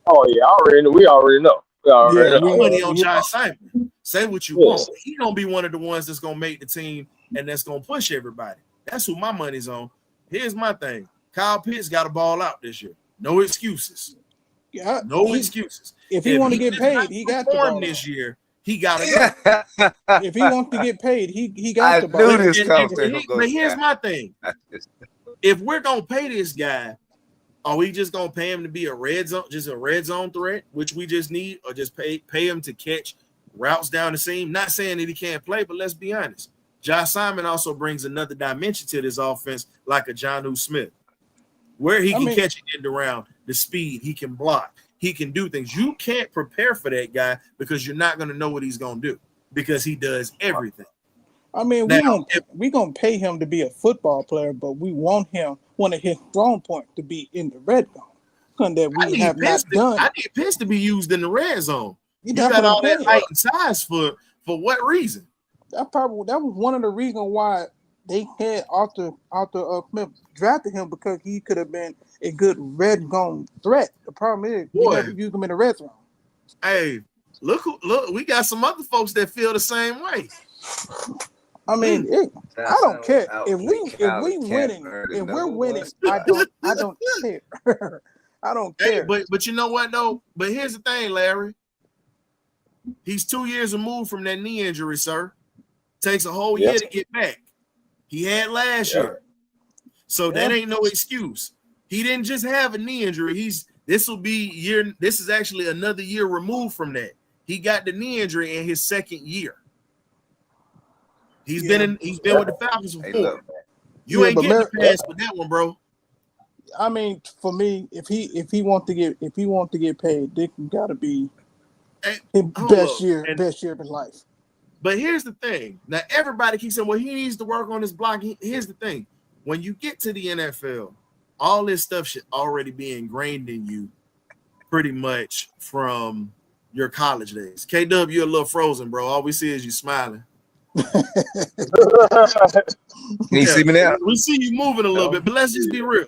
Oh yeah, we already know. My money on Josh Simon. Say what you want. He gonna be one of the ones that's gonna make the team and that's gonna push everybody. That's who my money's on. Here's my thing. Kyle Pitts got to ball out this year. No excuses. Yeah, no excuses. If he want to get paid, he got to ball this year. He got to go. If he wants to get paid, he got to ball. But here's my thing. If we're gonna pay this guy, are we just gonna pay him to be a red zone threat, which we just need, or just pay him to catch routes down the seam? Not saying that he can't play, but let's be honest. Josh Simon also brings another dimension to this offense, like a Jonnu Smith, where he can catch it in the round, the speed, he can block, he can do things. You can't prepare for that guy because you're not going to know what he's going to do because he does everything. I mean, we're going to pay him to be a football player, but we want one of his strong points to be in the red zone. That we have not done. I need Pitts to be used in the red zone. You got all that height and size for what reason? That was one of the reasons why they had Arthur Smith drafted him, because he could have been a good red zone threat. The problem is we never use him in the red zone. Hey, look, we got some other folks that feel the same way. I mean, I don't care if we're winning. I don't care. I don't care. Hey, but you know what though? But here's the thing, Larry. He's 2 years removed from that knee injury, sir. Takes a whole year to get back. He had last year. So that ain't no excuse. He didn't just have a knee injury. This is actually another year removed from that. He got the knee injury in his 2nd year. He's been with the Falcons before. You ain't getting the pass for that one, bro. I mean, for me, if he wants to get paid, Dick got to be his best year of his life. But here's the thing. Now, everybody keeps saying, well, he needs to work on his blocking. Here's the thing. When you get to the NFL, all this stuff should already be ingrained in you pretty much from your college days. KW, you're a little frozen, bro. All we see is you smiling. Can you see me now? We see you moving a little bit, but let's just be real.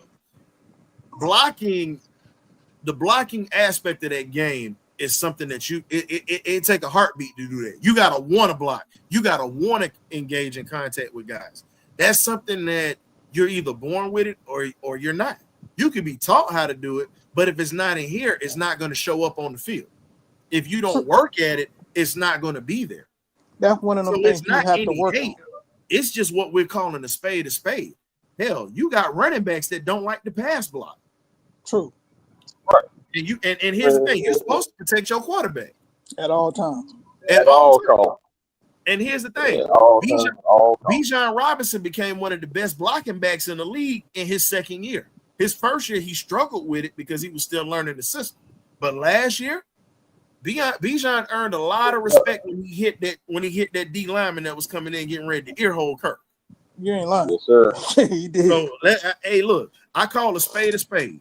The blocking aspect of that game is something that it take a heartbeat to do that. You gotta want to block. You gotta want to engage in contact with guys. That's something that you're either born with it or you're not. You can be taught how to do it, but if it's not in here, it's not going to show up on the field. If you don't work at it, it's not going to be there. That's one of the things you have to work on. It's just what we're calling a spade. Hell, you got running backs that don't like the pass block. True. Right. And here's the thing: you're supposed to protect your quarterback at all times. At all times. And here's the Yeah, thing: all time, all time. Bijan Robinson became one of the best blocking backs in the league in his second year. His first year, he struggled with it because he was still learning the system. But last year, Bijan earned a lot of respect when he hit that D lineman that was coming in getting ready to earhole Kirk. You ain't lying. Yes, sir. He did. So hey, look, I call a spade a spade.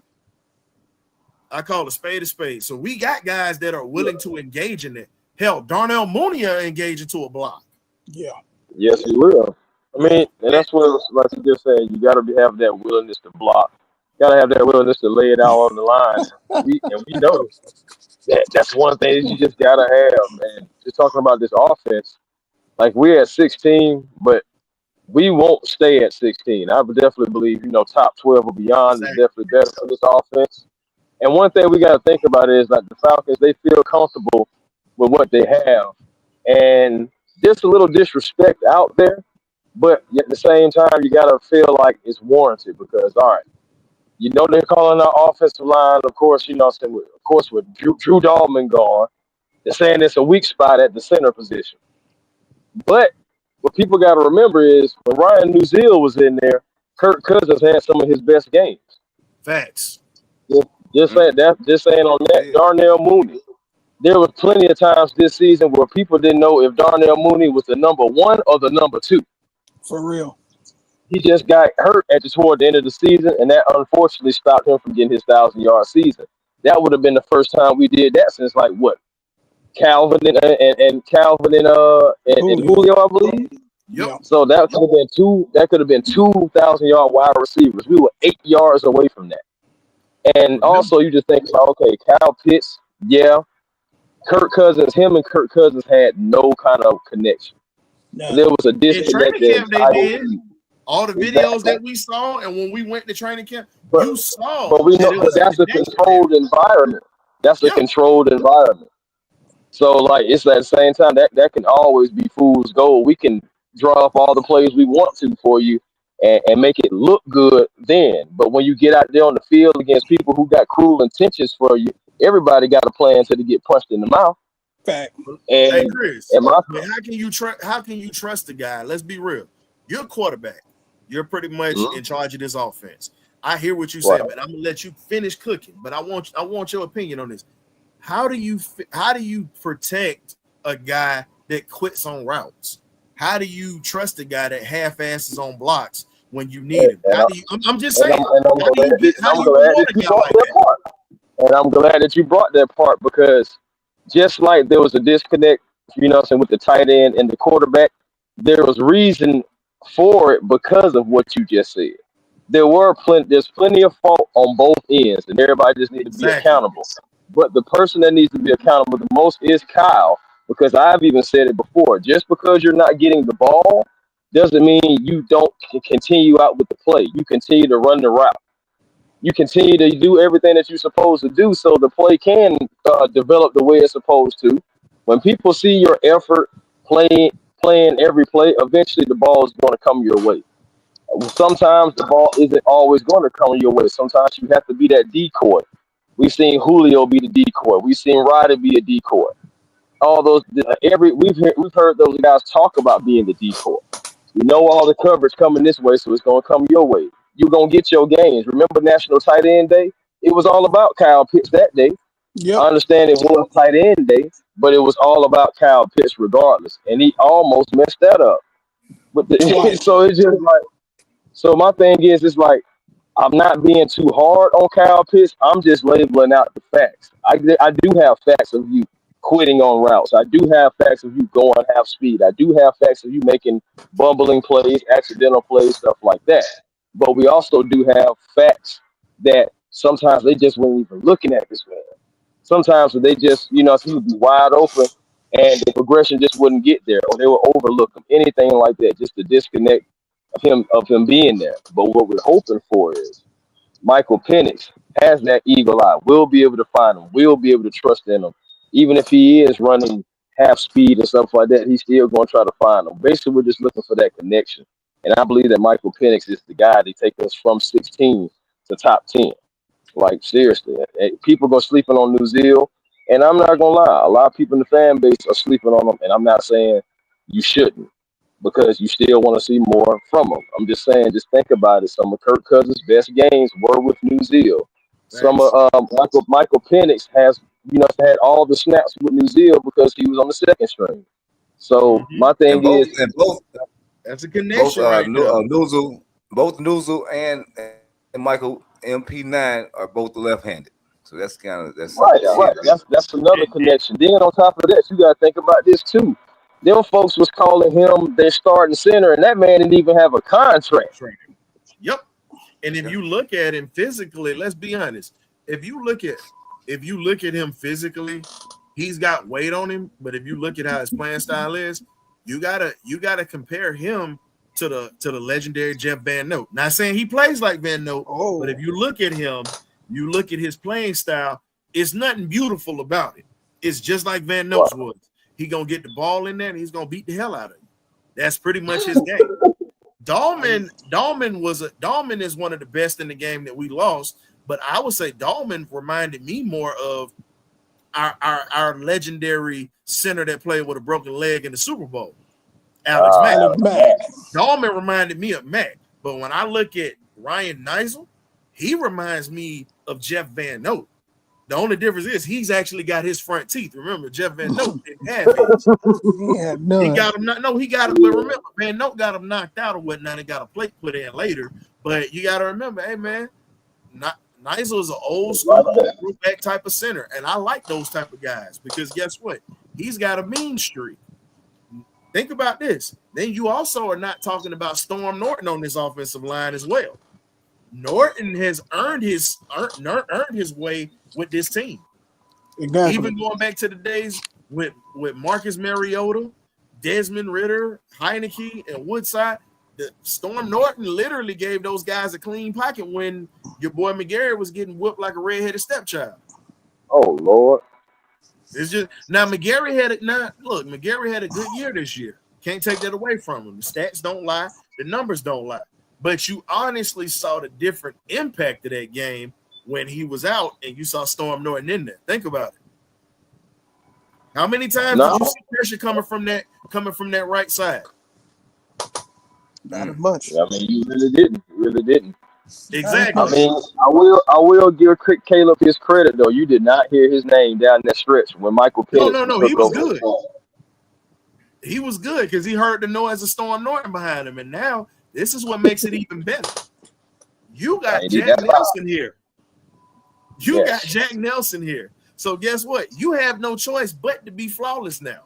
I call a spade a spade. So we got guys that are willing to engage in it. Hell, Darnell Mooney are engaging to a block. Yeah. Yes, he will. I mean, and that's what, like you just said, you got to have that willingness to block. Got to have that willingness to lay it out on the line. We know that's one thing that you just got to have, man. Just talking about this offense, like we're at 16, but we won't stay at 16. I would definitely believe, top 12 or beyond is definitely better for this offense. And one thing we got to think about is like the Falcons, they feel comfortable with what they have. And there's a little disrespect out there, but at the same time, you got to feel like it's warranted because, all right, they're calling our offensive line, of course, with Drew Dalman gone, they're saying it's a weak spot at the center position. But what people got to remember is when Ryan Nuzil was in there, Kirk Cousins had some of his best games. Facts. Just saying on that, Darnell Mooney. There was plenty of times this season where people didn't know if Darnell Mooney was the number 1 or the number 2. For real. He just got hurt toward the end of the season, and that unfortunately stopped him from getting his 1,000-yard season. That would have been the first time we did that since Calvin and Julio, I believe. Yep. So that could have been 2,000-yard wide receivers. We were 8 yards away from that. And also, you just think about, okay, Kyle Pitts, yeah. Kirk Cousins, him and Kirk Cousins had no kind of connection. No. There was a disconnect. In training camp, they did. All the videos that we saw, and when we went to training camp, you saw. But we know that's a controlled environment. That's a controlled environment. So, it's at the same time, that can always be fool's gold. We can draw up all the plays we want to for you and make it look good then. But when you get out there on the field against people who got cruel intentions for you, everybody got a plan until they get punched in the mouth. Fact. And, hey, Chris, how can you trust the guy? Let's be real. You're a quarterback. You're pretty much in charge of this offense. I hear what you said, but I'm gonna let you finish cooking. But I want your opinion on this. How do you protect a guy that quits on routes? How do you trust a guy that half-asses on blocks when you need him? I'm just saying. And I'm glad that you brought that part because just like there was a disconnect, with the tight end and the quarterback, there was reason for it because of what you just said. There's plenty of fault on both ends, and everybody just needs to be accountable. But the person that needs to be accountable the most is Kyle, because I've even said it before. Just because you're not getting the ball doesn't mean you don't continue out with the play. You continue to run the route. You continue to do everything that you're supposed to do so the play can develop the way it's supposed to. When people see your effort playing every play, eventually the ball is going to come your way. Sometimes the ball isn't always going to come your way. Sometimes you have to be that decoy. We've seen Julio be the decoy. We've seen Ryder be a decoy. All those we've heard those guys talk about being the decoy. You know all the coverage coming this way, so it's going to come your way. You're going to get your gains. Remember National Tight End Day? It was all about Kyle Pitts that day. Yep. I understand it was tight end day, but it was all about Kyle Pitts regardless. And he almost messed that up. But so it's just so my thing is, it's I'm not being too hard on Kyle Pitts. I'm just labeling out the facts. I do have facts of you quitting on routes. I do have facts of you going half speed. I do have facts of you making bumbling plays, accidental plays, stuff like that. But we also do have facts that sometimes they just weren't even looking at this man. Sometimes they just, he would be wide open and the progression just wouldn't get there, or they would overlook him, anything like that, just the disconnect of him being there. But what we're hoping for is Michael Penix has that eagle eye. We'll be able to find him. We'll be able to trust in him. Even if he is running half speed and stuff like that, he's still going to try to find him. Basically, we're just looking for that connection. And I believe that Michael Penix is the guy to take us from 16 to top 10. Seriously. People go sleeping on Nuzil. And I'm not going to lie. A lot of people in the fan base are sleeping on him. And I'm not saying you shouldn't, because you still want to see more from him. I'm just saying, just think about it. Some of Kirk Cousins' best games were with New Zealand. Some of Michael Penix has, had all the snaps with New Zealand because he was on the second string. So my thing is, that's a connection right there. Both Nuzul and Michael MP9 are both left-handed. So that's right. That's another connection. Then on top of that, you got to think about this too. Them folks was calling him their starting center, and that man didn't even have a contract. Yep. And if you look at him physically, let's be honest. If you look at him physically, he's got weight on him. But if you look at how his playing style is, you gotta compare him to the legendary Jeff Van Note. Not saying he plays like Van Note, but if you look at him, you look at his playing style, it's nothing beautiful about it. It's just like Van Note's was. He gonna get the ball in there and he's gonna beat the hell out of you. That's pretty much his game. Dahlman is one of the best in the game that we lost, but I would say Dahlman reminded me more of our legendary center that played with a broken leg in the Super Bowl, Alex Mack. Dahlman reminded me of Mack, but when I look at Ryan Neisel, he reminds me of Jeff Van Note. The only difference is he's actually got his front teeth. Remember, Jeff Van Note didn't have his. He got him. He got him. But remember, Van Note got him knocked out or whatnot and got a plate put in later. But you got to remember, hey man, Neisel is an old school back type of center, and I like those type of guys because guess what? He's got a mean streak. Think about this. Then you also are not talking about Storm Norton on this offensive line as well. Norton has earned his way with this team. Exactly. Even going back to the days with Marcus Mariota, Desmond Ridder, Heineke, and Woodside, the Storm Norton literally gave those guys a clean pocket when your boy McGarry was getting whooped like a redheaded stepchild. Oh Lord. It's just now McGarry had a good year this year. Can't take that away from him. The stats don't lie, the numbers don't lie. But you honestly saw the different impact of that game when he was out and you saw Storm Norton in there. Think about it. How many times did you see pressure coming from that right side? Not as much. I mean, you really didn't. Exactly. I mean, I will give Caleb his credit though. You did not hear his name down that stretch when Michael Penix. No, he was good. He was good because he heard the noise of Storm Norton behind him, and now this is what makes it even better. You got Jack Nelson here. Got Jack Nelson here. So guess what? You have no choice but to be flawless now.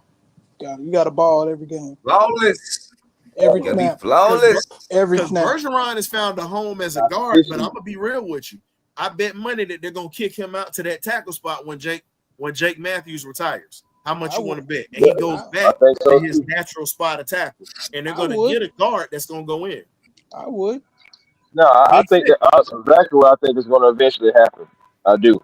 You got a ball every game. Flawless. Every snap. Flawless. Every snap. Bergeron has found a home as a guard, but I'm gonna be real with you. I bet money that they're gonna kick him out to that tackle spot when Jake Matthews retires. How much you want to bet? And he goes back to his natural spot of tackle. And they're going to get a guard that's going to go in. I would. No, I think that's exactly what I think is going to eventually happen. I do.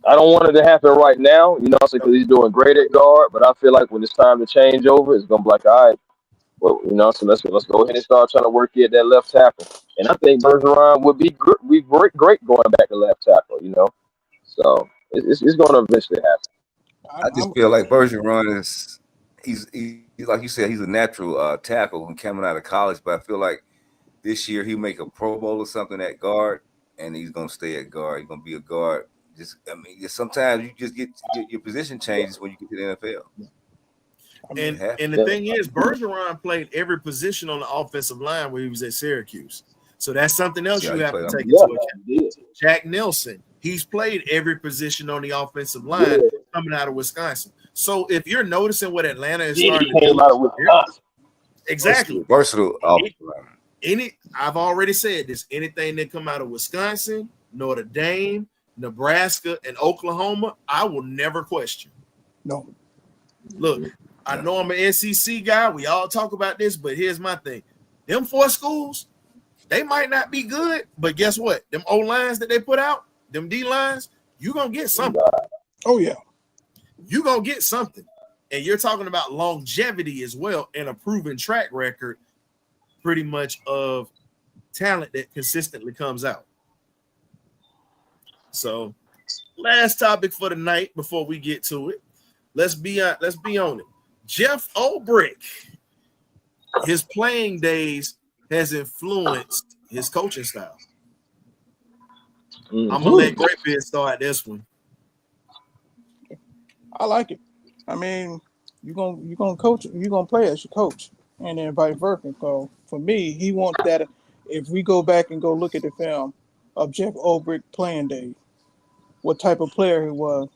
I don't want it to happen right now, because he's doing great at guard. But I feel like when it's time to change over, it's going to be like, all right, well, so let's go ahead and start trying to work at that left tackle. And I think Bergeron would be great going back to left tackle, So it's going to eventually happen. I just feel like Bergeron he's like you said, he's a natural tackle when coming out of college, but I feel like this year he'll make a Pro Bowl or something at guard, and he's gonna stay at guard. He's gonna be a guard. Sometimes you just get your position changes when you get to the NFL. And the thing is, Bergeron played every position on the offensive line when he was at Syracuse. So that's something else you have to take into account. Jack Nelson, he's played every position on the offensive line coming out of Wisconsin. So if you're noticing what Atlanta is starting to do, exactly versatile. I've already said this. Anything that come out of Wisconsin, Notre Dame, Nebraska, and Oklahoma, I will never question. No. Look, I know I'm an SEC guy. We all talk about this, but here's my thing. Them 4 schools, they might not be good, but guess what? Them O lines that they put out, them D lines, you're going to get something. Oh, yeah. You're going to get something. And you're talking about longevity as well and a proven track record pretty much of talent that consistently comes out. So, last topic for the night before we get to it. Let's be on it. Jeff Ulbrich, his playing days has influenced his coaching style. I'm gonna let Great Beard start this one. I like it. I mean, you're gonna coach, you're gonna play as your coach, and then vice versa. So for me, he wants that. If we go back and go look at the film of Jeff Ulbrich playing days, what type of player he was,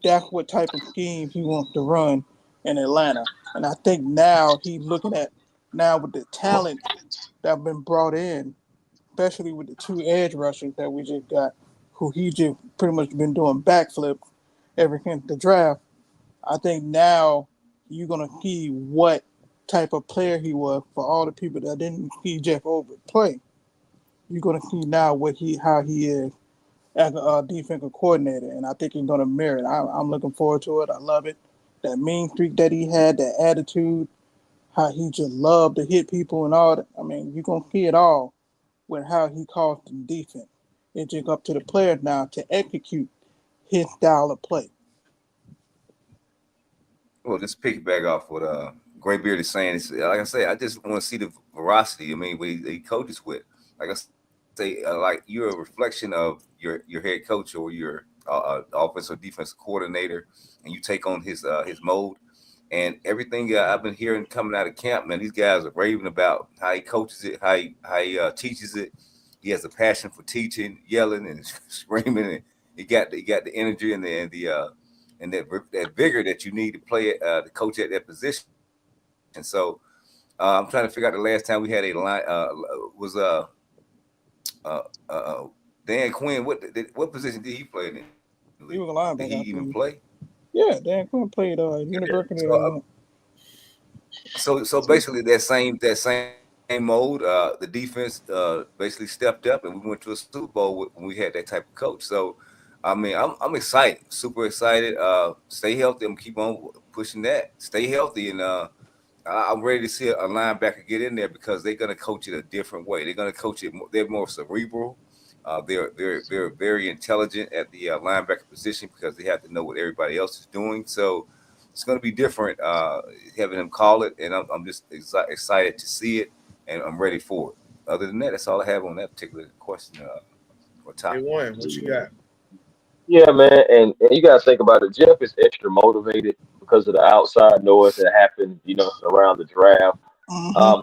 that's what type of scheme he wants to run in Atlanta. And I think now he's looking at now with the talent that have been brought in, especially with the two edge rushers that we just got, who he just pretty much been doing backflips ever since the draft. I think now you're gonna see what type of player he was for all the people that didn't see Jeff Ulbrich play. You're gonna see now how he is as a defensive coordinator, and I think he's gonna mirror it. I'm looking forward to it. I love it. That mean streak that he had, that attitude, how he just loved to hit people and all that. I mean, you're gonna see it all with how he calls the defense. It's just up to the players now to execute his style of play. Well, just piggyback off what Graybeard is saying. It's, like I say, I just want to see the veracity. I mean, what he coaches with. Like I say, like you're a reflection of your head coach or your offensive or defensive coordinator, and you take on his mode. And everything I've been hearing coming out of camp, man, these guys are raving about how he coaches it, how he teaches it. He has a passion for teaching, yelling and screaming, and he got the energy and that vigor that you need to play to coach at that position. And so I'm trying to figure out the last time we had a line was Dan Quinn. What position did he play in? He was a linebacker. Did he even play? Yeah, Dan Quinn played University. So basically that same mode, the defense basically stepped up, and we went to a Super Bowl when we had that type of coach. So, I mean, I'm excited, super excited. Stay healthy. I'm keep on pushing that. Stay healthy, and I'm ready to see a linebacker get in there because they're going to coach it a different way. They're going to coach it. They're more cerebral. They're very intelligent at the linebacker position because they have to know what everybody else is doing. So it's going to be different having them call it, and I'm just excited to see it, and I'm ready for it. Other than that, that's all I have on that particular question or topic. Hey, Warren, what you got? Yeah, man, and you gotta think about it. Jeff is extra motivated because of the outside noise that happened, around the draft.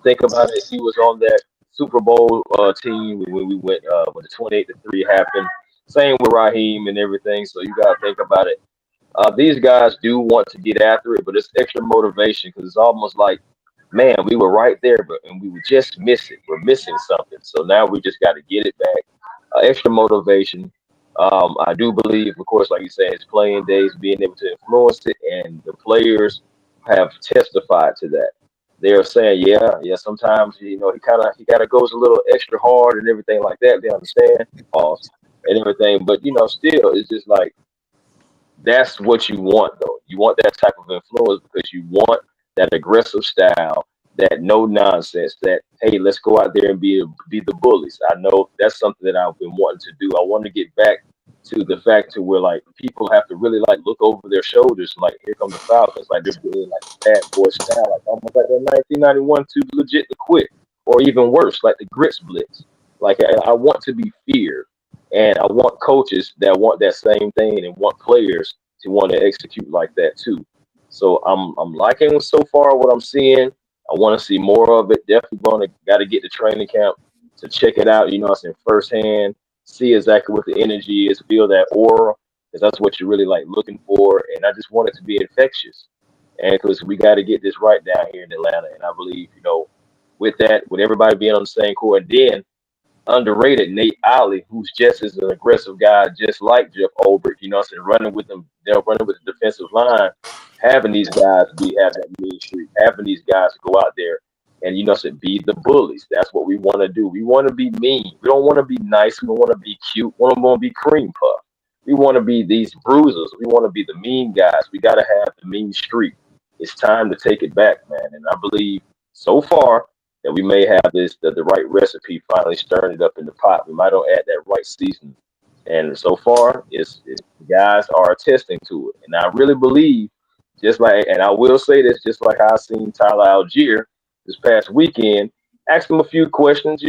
Think about it. He was on that Super Bowl team when we went when the 28-3 happened. Same with Raheem and everything. So you gotta think about it. These guys do want to get after it, but it's extra motivation because it's almost like, man, we were right there, and we would just miss it. We're missing something. So now we just got to get it back. Extra motivation. I do believe, of course, like you said, his playing days being able to influence it, and the players have testified to that. They're saying, yeah, sometimes he kind of goes a little extra hard and everything like that. They understand, and everything, but still, it's just like that's what you want, though. You want that type of influence because you want that aggressive style, that no nonsense, that, hey, let's go out there and be the bullies. I know that's something that I've been wanting to do. I want to get back to the fact to where like people have to really like look over their shoulders. Like, here come the Falcons. Like, they're doing like bad boy style, like almost like that 1991 too legit to quit, or even worse, like the Grits Blitz. Like, I want to be feared, and I want coaches that want that same thing and want players to want to execute like that too. So I'm liking so far what I'm seeing. I want to see more of it. Definitely got to get to training camp to check it out. Firsthand, see exactly what the energy is, feel that aura, because that's what you're really like looking for. And I just want it to be infectious, and because we got to get this right down here in Atlanta. And I believe, with that, with everybody being on the same core, and then underrated Nate Ollie, who's just as an aggressive guy, just like Jeff Ulbrich, running with them, running with the defensive line, having these guys have that mean streak, having these guys go out there and, be the bullies. That's what we want to do. We want to be mean. We don't want to be nice. We don't want to be cute. We don't want to be cream puff. We want to be these bruisers. We want to be the mean guys. We got to have the mean streak. It's time to take it back, man. And I believe so far that we may have the right recipe finally stirring it up in the pot. We might not add that right seasoning. And so far, it's guys are attesting to it. And I really believe just like, and I will say this, just like I seen Tyler Algier this past weekend, asked him a few questions,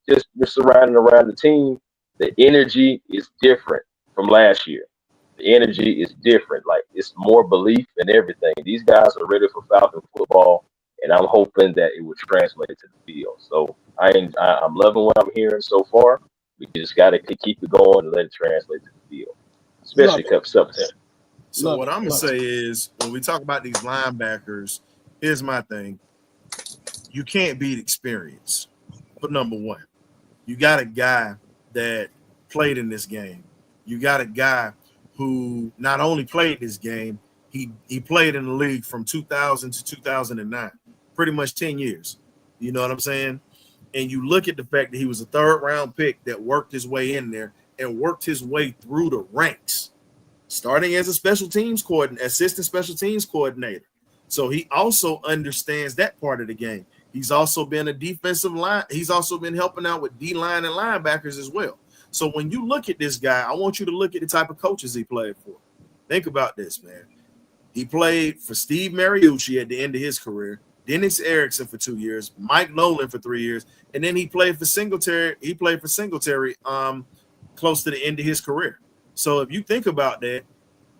just surrounding around the team. The energy is different from last year. The energy is different. Like, it's more belief and everything. These guys are ready for Falcon football, and I'm hoping that it will translate to the field. So I'm loving what I'm hearing so far. We just got to keep it going and let it translate to the field, especially come September. So what I'm gonna say is, when we talk about these linebackers, here's my thing: you can't beat experience. But number one, you got a guy that played in this game. You got a guy who not only played this game, he played in the league from 2000 to 2009, pretty much 10 years. You know what I'm saying? And you look at the fact that he was a third-round pick that worked his way in there and worked his way through the ranks, starting as a assistant special teams coordinator. So he also understands that part of the game. He's also been a defensive line. He's also been helping out with D-line and linebackers as well. So when you look at this guy, I want you to look at the type of coaches he played for. Think about this, man. He played for Steve Mariucci at the end of his career, Dennis Erickson for 2 years, Mike Nolan for 3 years, and then he played for Singletary. He played for Singletary close to the end of his career. So if you think about that,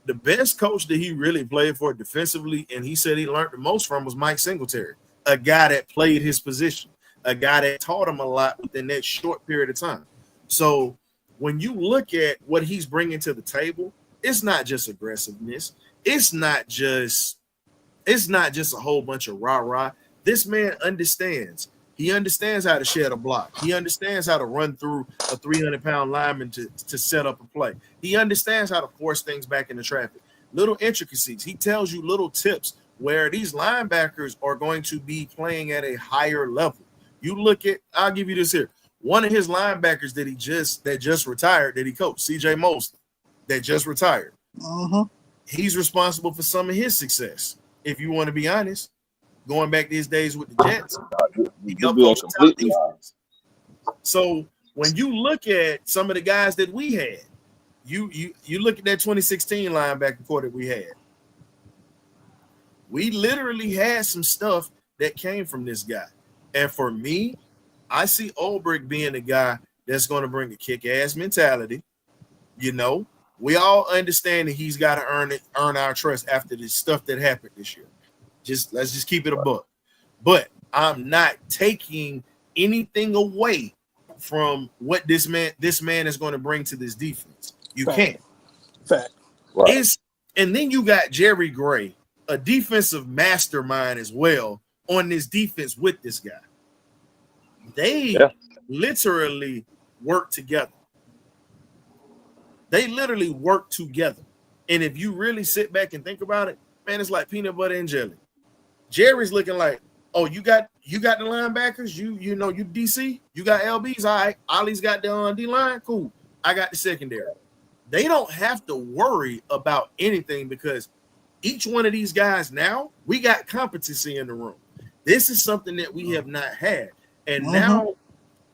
the best coach that he really played for defensively, and he said he learned the most from, was Mike Singletary, a guy that played his position, a guy that taught him a lot within that short period of time. So when you look at what he's bringing to the table, it's not just aggressiveness. It's not just a whole bunch of rah-rah. This man understands. He understands how to shed a block. He understands how to run through a 300-pound lineman to set up a play. He understands how to force things back into traffic. Little intricacies. He tells you little tips where these linebackers are going to be playing at a higher level. You look at, I'll give you this here. One of his linebackers that just retired, that he coached, C.J. Mosley, that just retired. He's responsible for some of his success. If you want to be honest, going back to his days with the Jets, he helped coach the defense. So when you look at some of the guys that we had, you look at that 2016 linebacker core that we had. We literally had some stuff that came from this guy. And for me, I see Ulbrich being the guy that's going to bring a kick-ass mentality. We all understand that he's got to earn our trust after the stuff that happened this year. Let's just keep it a buck. But I'm not taking anything away from what this man is going to bring to this defense. You can't. Fact. Right. And then you got Jerry Gray, a defensive mastermind as well, on this defense with this guy. They literally work together. They literally work together. And if you really sit back and think about it, man, it's like peanut butter and jelly. Jerry's looking like, oh, you got the linebackers, you DC, you got LBs, all right. Ollie's got the D-line, cool. I got the secondary. They don't have to worry about anything because each one of these guys now, we got competency in the room. This is something that we have not had. And now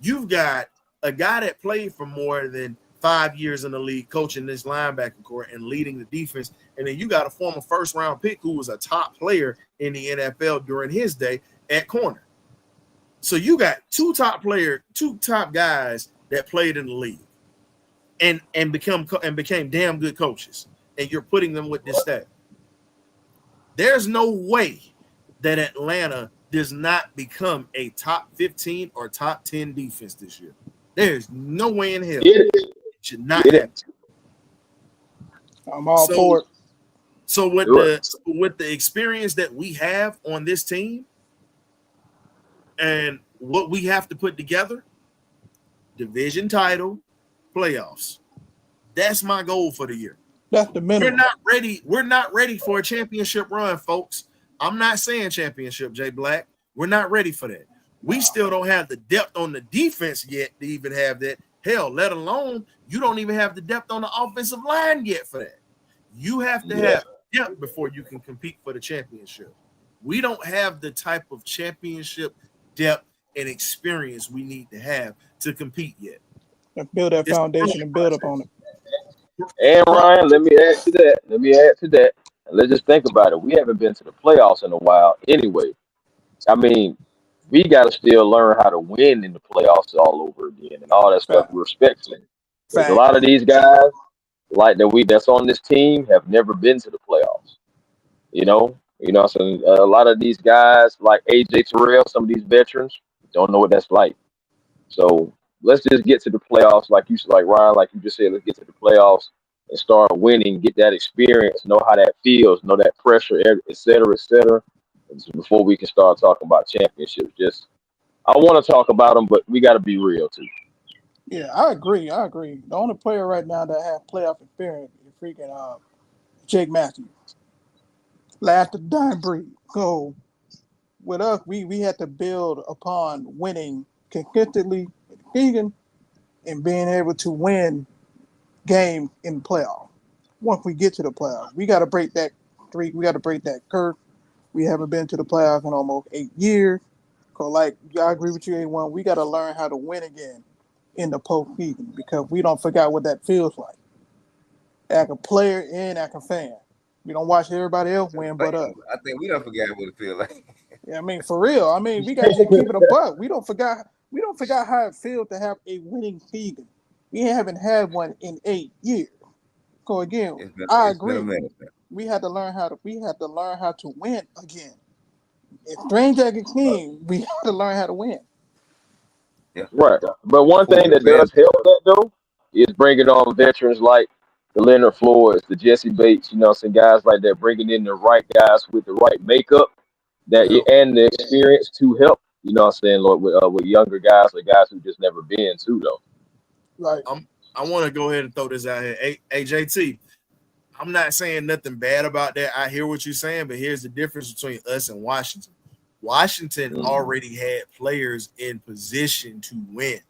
you've got a guy that played for more than 5 years in the league, coaching this linebacker core and leading the defense. And then you got a former first-round pick who was a top player in the NFL during his day at corner. So you got two top guys that played in the league and became damn good coaches. And you're putting them with this staff. There's no way that Atlanta does not become a top 15 or top 10 defense this year. There's no way in hell. It should not happen. I'm all for it. So with the experience that we have on this team and what we have to put together, division title, playoffs. That's my goal for the year. That's the minimum. We're not ready for a championship run, folks. I'm not saying championship, Jay Black. We're not ready for that. We still don't have the depth on the defense yet to even have that. Hell, let alone you don't even have the depth on the offensive line yet for that. You have to have depth before you can compete for the championship. We don't have the type of championship depth and experience we need to have to compete yet. Let's build that foundation and build up on it. And Ryan, let me add to that. And let's just think about it. We haven't been to the playoffs in a while anyway. I mean, we got to still learn how to win in the playoffs all over again and all that stuff Fact. respectfully. Because a Fact. lot of these guys, like that's on this team, have never been to the playoffs. So a lot of these guys, like AJ Terrell, some of these veterans, don't know what that's like. So let's just get to the playoffs, like Ryan, like you just said. Let's get to the playoffs and start winning, get that experience, know how that feels, know that pressure, et cetera, et cetera. Before we can start talking about championships. I want to talk about them, but we got to be real too. Yeah, I agree. The only player right now that have playoff experience is freaking Jake Matthews. Last of the dying breed. So with us, we had to build upon winning consistently with Keegan and being able to win game in the playoff. Once we get to the playoff, we got to break that streak. We got to break that curse. We haven't been to the playoffs in almost 8 years. So, like, I agree with you, A1. We got to learn how to win again in the postseason because we don't forget what that feels like. As a player and as a fan. We don't watch everybody else win but us. I think we don't forget what it feels like. Yeah, I mean, for real. I mean, we got to just keep it a buck. We don't forget how it feels to have a winning season. We haven't had one in 8 years. So again, I agree. We had to learn how to win again. It's strange as it seems, we have to learn how to win. Yeah. Right. But one thing that does help that though is bringing on veterans like the Leonard Floyds, the Jesse Bates, some guys like that, bringing in the right guys with the right makeup and the experience to help. Lord, with younger guys or guys who just never been too though. Right. I want to go ahead and throw this out here. AJT, I'm not saying nothing bad about that. I hear what you're saying, but here's the difference between us and Washington. Washington already had players in position to win.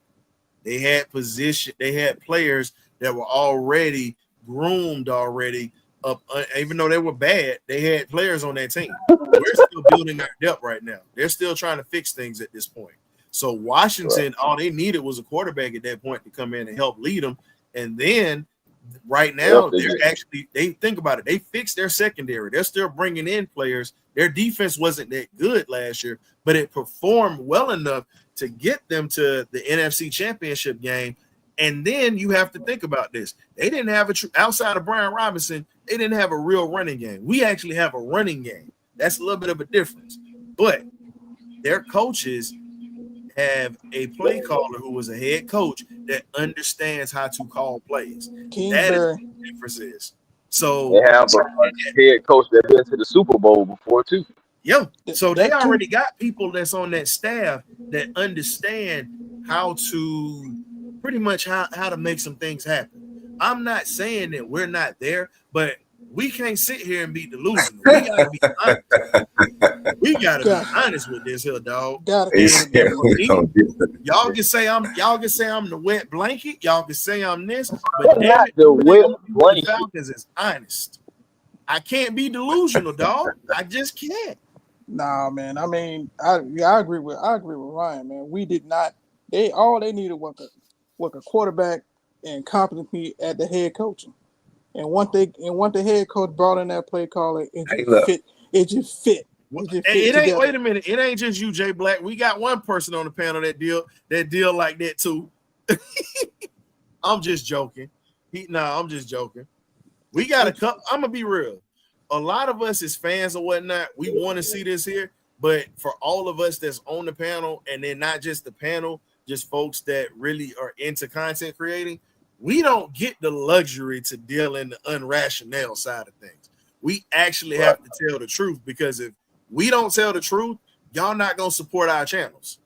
They had players that were already groomed already up. Even though they were bad, they had players on that team. We're still building our depth right now. They're still trying to fix things at this point. So Washington, all they needed was a quarterback at that point to come in and help lead them. And then right now, they think about it. They fixed their secondary. They're still bringing in players. Their defense wasn't that good last year, but it performed well enough to get them to the NFC Championship game. And then you have to think about this. They didn't have outside of Brian Robinson, they didn't have a real running game. We actually have a running game. That's a little bit of a difference. But their coaches have a play caller who was a head coach that understands how to call plays. That is what the difference is. So they have a head coach that been to the Super Bowl before too. Yeah. So they already got people that's on that staff that understand how to pretty much how to make some things happen. I'm not saying that we're not there, but we can't sit here and be delusional. We gotta be honest. We gotta be honest with this here, dog. Y'all can say I'm the wet blanket. Y'all can say I'm this, but damn it, the Falcons is honest. I can't be delusional, dog. I just can't. Nah, man. I mean, I agree with Ryan, man. We did not. All they needed was a quarterback and competency at the head coaching. And once the head coach brought in that play caller, it just fit. It ain't. Wait a minute. It ain't just you, Jay Black. We got one person on the panel that deal like that too. I'm just joking. I'm just joking. We got a couple. I'm gonna be real. A lot of us as fans or whatnot, we want to see this here. But for all of us that's on the panel, and then not just the panel, just folks that really are into content creating, we don't get the luxury to deal in the unrational side of things. We actually have to tell the truth, because if we don't tell the truth, y'all not gonna support our channels.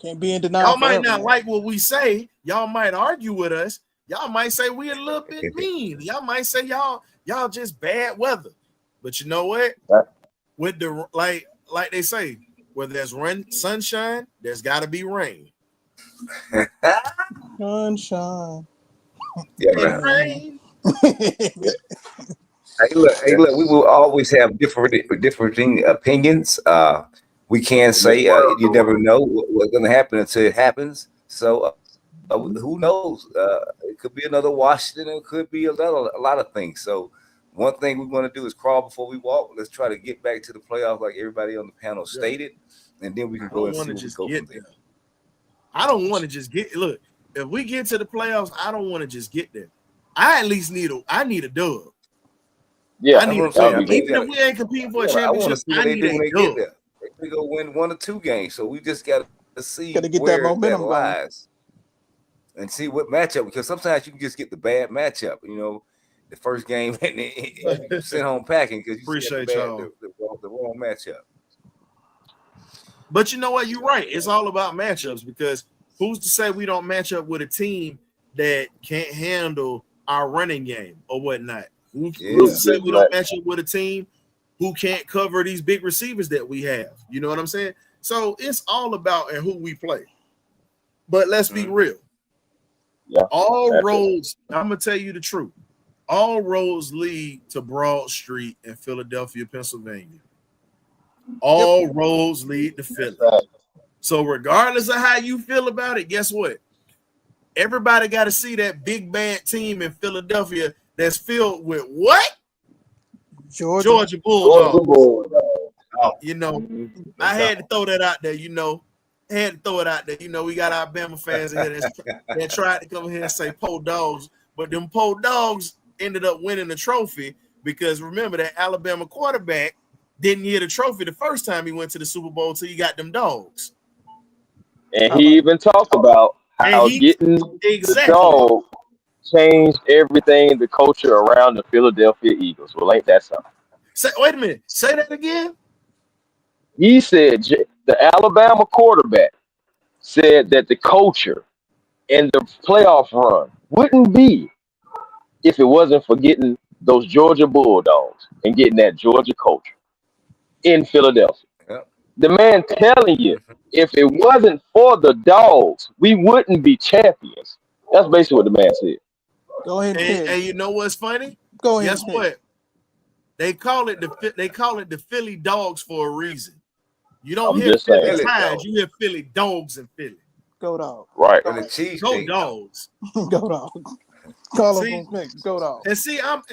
Can't be in denial. Y'all might not like what we say. Y'all might argue with us. Y'all might say we're a little bit mean. Y'all might say y'all just bad weather. But you know what? With the like they say, where there's sunshine, there's got to be rain. Sunshine. Yeah, rain. Hey, look, we will always have differing opinions. We can't say you never know what's going to happen until it happens. So who knows? It could be another Washington. It could be a lot of things. So one thing we want to do is crawl before we walk. Let's try to get back to the playoffs like everybody on the panel stated, and then we can go and see where we go from there. I don't want to just get – look, if we get to the playoffs, I don't want to just get there. I at least need a dub. Yeah, I need a dub. Even if we ain't competing for a championship, I need a dub. They go win 1 or 2 games, so we just got to see Gotta get where that momentum that lies and see what matchup, because sometimes you can just get the bad matchup, you know, the first game and you sent home packing because you appreciate the wrong matchup. But you know what? You're right. It's all about matchups, because who's to say we don't match up with a team that can't handle our running game or whatnot? Who's to say we don't match up with a team who can't cover these big receivers that we have? You know what I'm saying? So it's all about and who we play. But let's be real. Yeah, all roads, I'm going to tell you the truth. All roads lead to Broad Street in Philadelphia, Pennsylvania. All roads lead to Philly. So regardless of how you feel about it, guess what? Everybody got to see that big bad team in Philadelphia that's filled with what? Georgia Bulldogs. You know, I had to throw that out there, you know. You know, we got Alabama fans in here that tried to come here and say Poe Dogs, but them Poe Dogs ended up winning the trophy because remember that Alabama quarterback didn't get a trophy the first time he went to the Super Bowl till he got them dogs. And he even talked about how getting the dog changed everything, the culture around the Philadelphia Eagles. Well, ain't that something? Wait a minute. Say that again. He said the Alabama quarterback said that the culture and the playoff run wouldn't be if it wasn't for getting those Georgia Bulldogs and getting that Georgia culture in Philadelphia. Yep. The man telling you, if it wasn't for the dogs, we wouldn't be champions. That's basically what the man said. Go ahead and you know what's funny? Go ahead. Guess what? They call it the Philly Dogs for a reason. You don't hear Philly Tides, you hear Philly Dogs in Philly. Go Dogs. Right. And the cheese Go Dogs. Go Dogs. Call them Go Dogs. And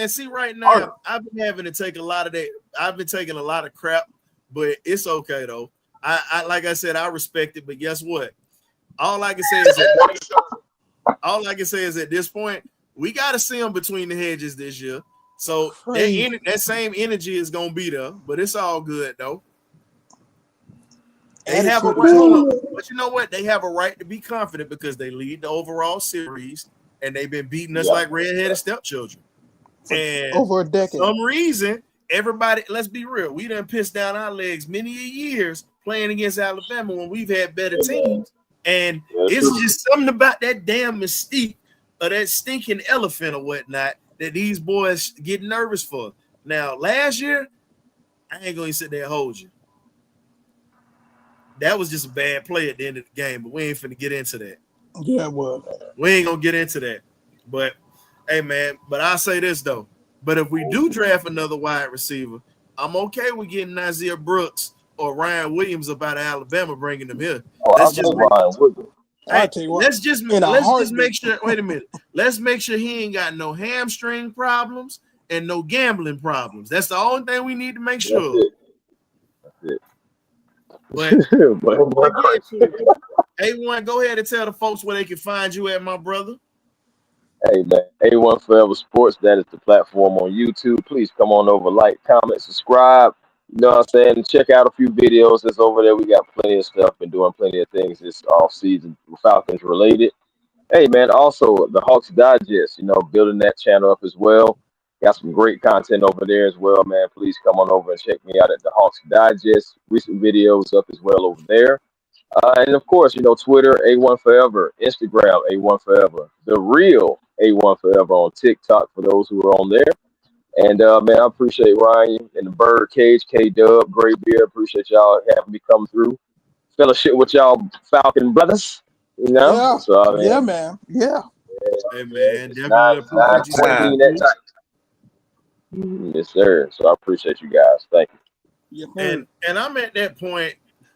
see, right now, I've been having to take a lot of that. I've been taking a lot of crap, but it's okay though. I like I said, I respect it, but guess what? All I can say is at this point, we got to see them between the hedges this year. So that same energy is gonna be there, but it's all good though. They have a right, but you know what? They have a right to be confident because they lead the overall series and they've been beating us like redheaded stepchildren. And over a decade. For some reason, everybody, let's be real, we done pissed down our legs many years playing against Alabama when we've had better teams. And it's just something about that damn mystique or that stinking elephant or whatnot that these boys get nervous for. Now, last year, I ain't going to sit there and hold you. That was just a bad play at the end of the game, but we ain't finna get into that. Yeah, it was. We ain't gonna get into that. But hey, man, but I'll say this though. But if we do draft another wide receiver, I'm okay with getting Isaiah Brooks or Ryan Williams up out of Alabama, bringing them here. Let's just make sure. Wait a minute. Let's make sure he ain't got no hamstring problems and no gambling problems. That's the only thing we need to make sure. That's it. But A1, go ahead and tell the folks where they can find you at, my brother. Hey, man, A1 Forever Sports, that is the platform on YouTube. Please come on over, like, comment, subscribe. You know what I'm saying? And check out a few videos that's over there. We got plenty of stuff and doing plenty of things this off-season Falcons related. Hey, man, also the Hawks Digest, you know, building that channel up as well. Got some great content over there as well, man. Please come on over and check me out at the Hawks Digest. Recent videos up as well over there. And of course, you know, Twitter, A1 Forever, Instagram, A1 Forever, the real A1 Forever on TikTok for those who are on there. And man, I appreciate Ryan and the Birdcage, K-Dub, Great Beer. Appreciate y'all having me come through. Fellowship with y'all Falcon brothers. You know? Yeah, so, man, yeah, man. Yeah. Hey, man. Definitely that time. Yes, sir. So I appreciate you guys. Thank you. Yeah, and I'm at that point.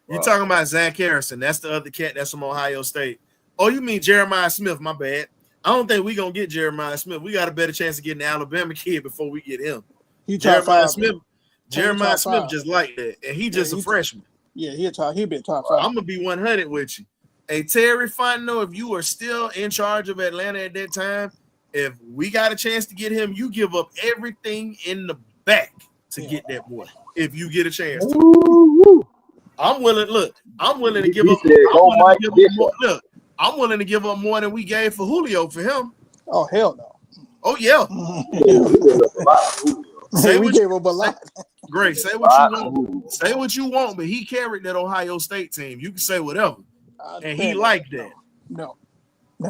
You're talking about Zach Harrison. That's the other cat that's from Ohio State. Oh, you mean Jeremiah Smith? My bad. I don't think we're going to get Jeremiah Smith. We got a better chance of getting the Alabama kid before we get him. He top five. Jeremiah top Smith five. just like that, and he just a freshman. Yeah, he be a top five. I'm gonna be 100 with you. Hey, Terry Fontenot, if you are still in charge of Atlanta at that time, if we got a chance to get him, you give up everything in the back to get that boy. If you get a chance to. I'm willing. Look, I'm willing to give up. I'm willing to give up more than we gave for Julio for him. Oh hell no. Oh yeah. We gave up a lot. Great. Say what you want. Say what you want, but he carried that Ohio State team. You can say whatever, and he liked that. No.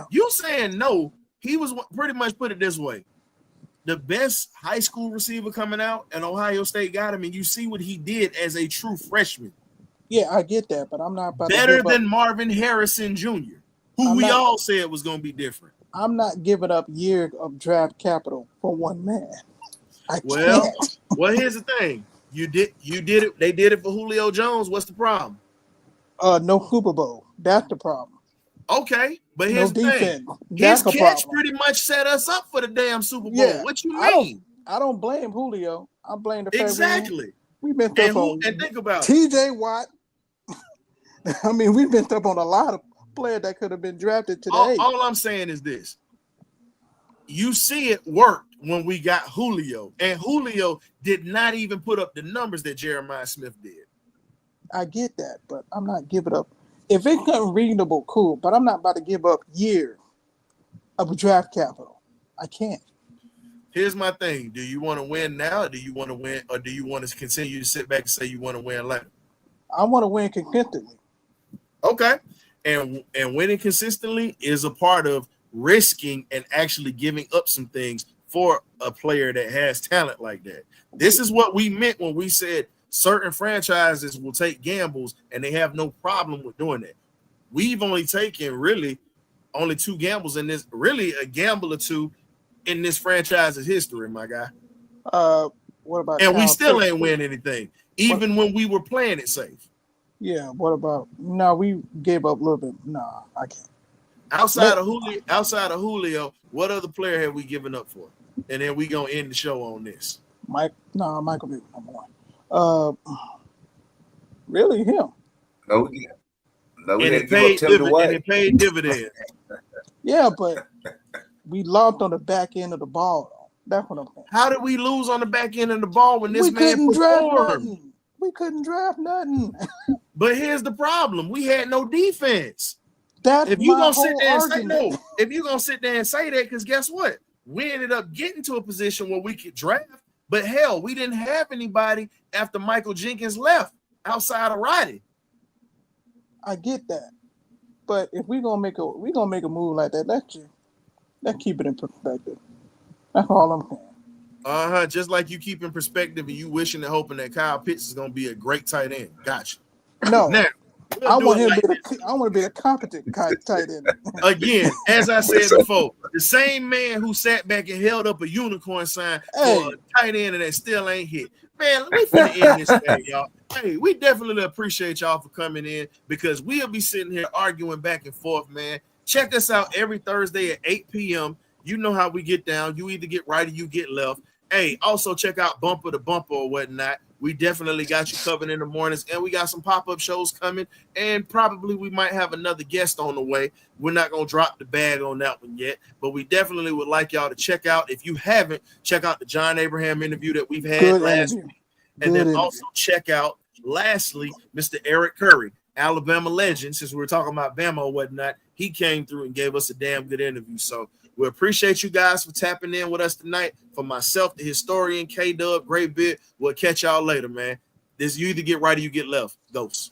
You saying no? He was pretty much put it this way: the best high school receiver coming out, and Ohio State got him, and you see what he did as a true freshman. Yeah, I get that, but I'm not about better than Marvin Harrison Jr., who we all said was going to be different. I'm not giving up years of draft capital for one man. Well, here's the thing: you did it. They did it for Julio Jones. What's the problem? No Super Bowl. That's the problem. Okay, but here's the thing: his catch pretty much set us up for the damn Super Bowl. Yeah, what you mean? I don't blame Julio. I blame the fact exactly. We've been tough on and think about T.J. Watt. I mean, we've been up on a lot of players that could have been drafted today. All I'm saying is this. You see it worked when we got Julio, and Julio did not even put up the numbers that Jeremiah Smith did. I get that, but I'm not giving up. If it's unreasonable, cool, but I'm not about to give up years of draft capital. I can't. Here's my thing. Do you want to win now, or do you want to win, or do you want to continue to sit back and say you want to win later? I want to win consistently. Okay. And winning consistently is a part of risking and actually giving up some things for a player that has talent like that. This is what we meant when we said certain franchises will take gambles and they have no problem with doing that. We've only taken really only 2 gambles in this, really a gamble or 2 in this franchise's history, my guy. What about? And we still ain't win anything, even when we were playing it safe. Yeah. What about? No, we gave up a little bit. No, I can't. Outside of Julio, what other player have we given up for? And then we gonna end the show on this. Michael Vick, number 1. Really him? No, and it paid dividends. Yeah, but we lost on the back end of the ball. That's what I'm saying. How did we lose on the back end of the ball when this man performed? We couldn't draft nothing. But here's the problem: we had no defense. If you're gonna sit there and say that, because guess what? We ended up getting to a position where we could draft, but hell, we didn't have anybody after Michael Jenkins left outside of Roddy. I get that, but if we're gonna make a move like that, let's keep it in perspective. That's all I'm saying. Just like you keep in perspective and you wishing and hoping that Kyle Pitts is gonna be a great tight end. Gotcha. No. Now, I want to be a competent tight end. Again, as I said before, the same man who sat back and held up a unicorn sign for a tight end and that still ain't hit. Man, we finna end this thing, y'all. Hey, we definitely appreciate y'all for coming in because we'll be sitting here arguing back and forth, man. Check us out every Thursday at 8 p.m. You know how we get down. You either get right or you get left. Hey, also check out Bumper to Bumper or whatnot. We definitely got you covered in the mornings, and we got some pop-up shows coming, and probably we might have another guest on the way. We're not going to drop the bag on that one yet, but we definitely would like y'all to check out. If you haven't, check out the John Abraham interview that we've had last week. And then also check out, lastly, Mr. Eric Curry, Alabama legend. Since we were talking about Bama or whatnot, he came through and gave us a damn good interview. So we appreciate you guys for tapping in with us tonight. For myself, the historian, K-Dub, great bit. We'll catch y'all later, man. You either get right or you get left. Ghosts.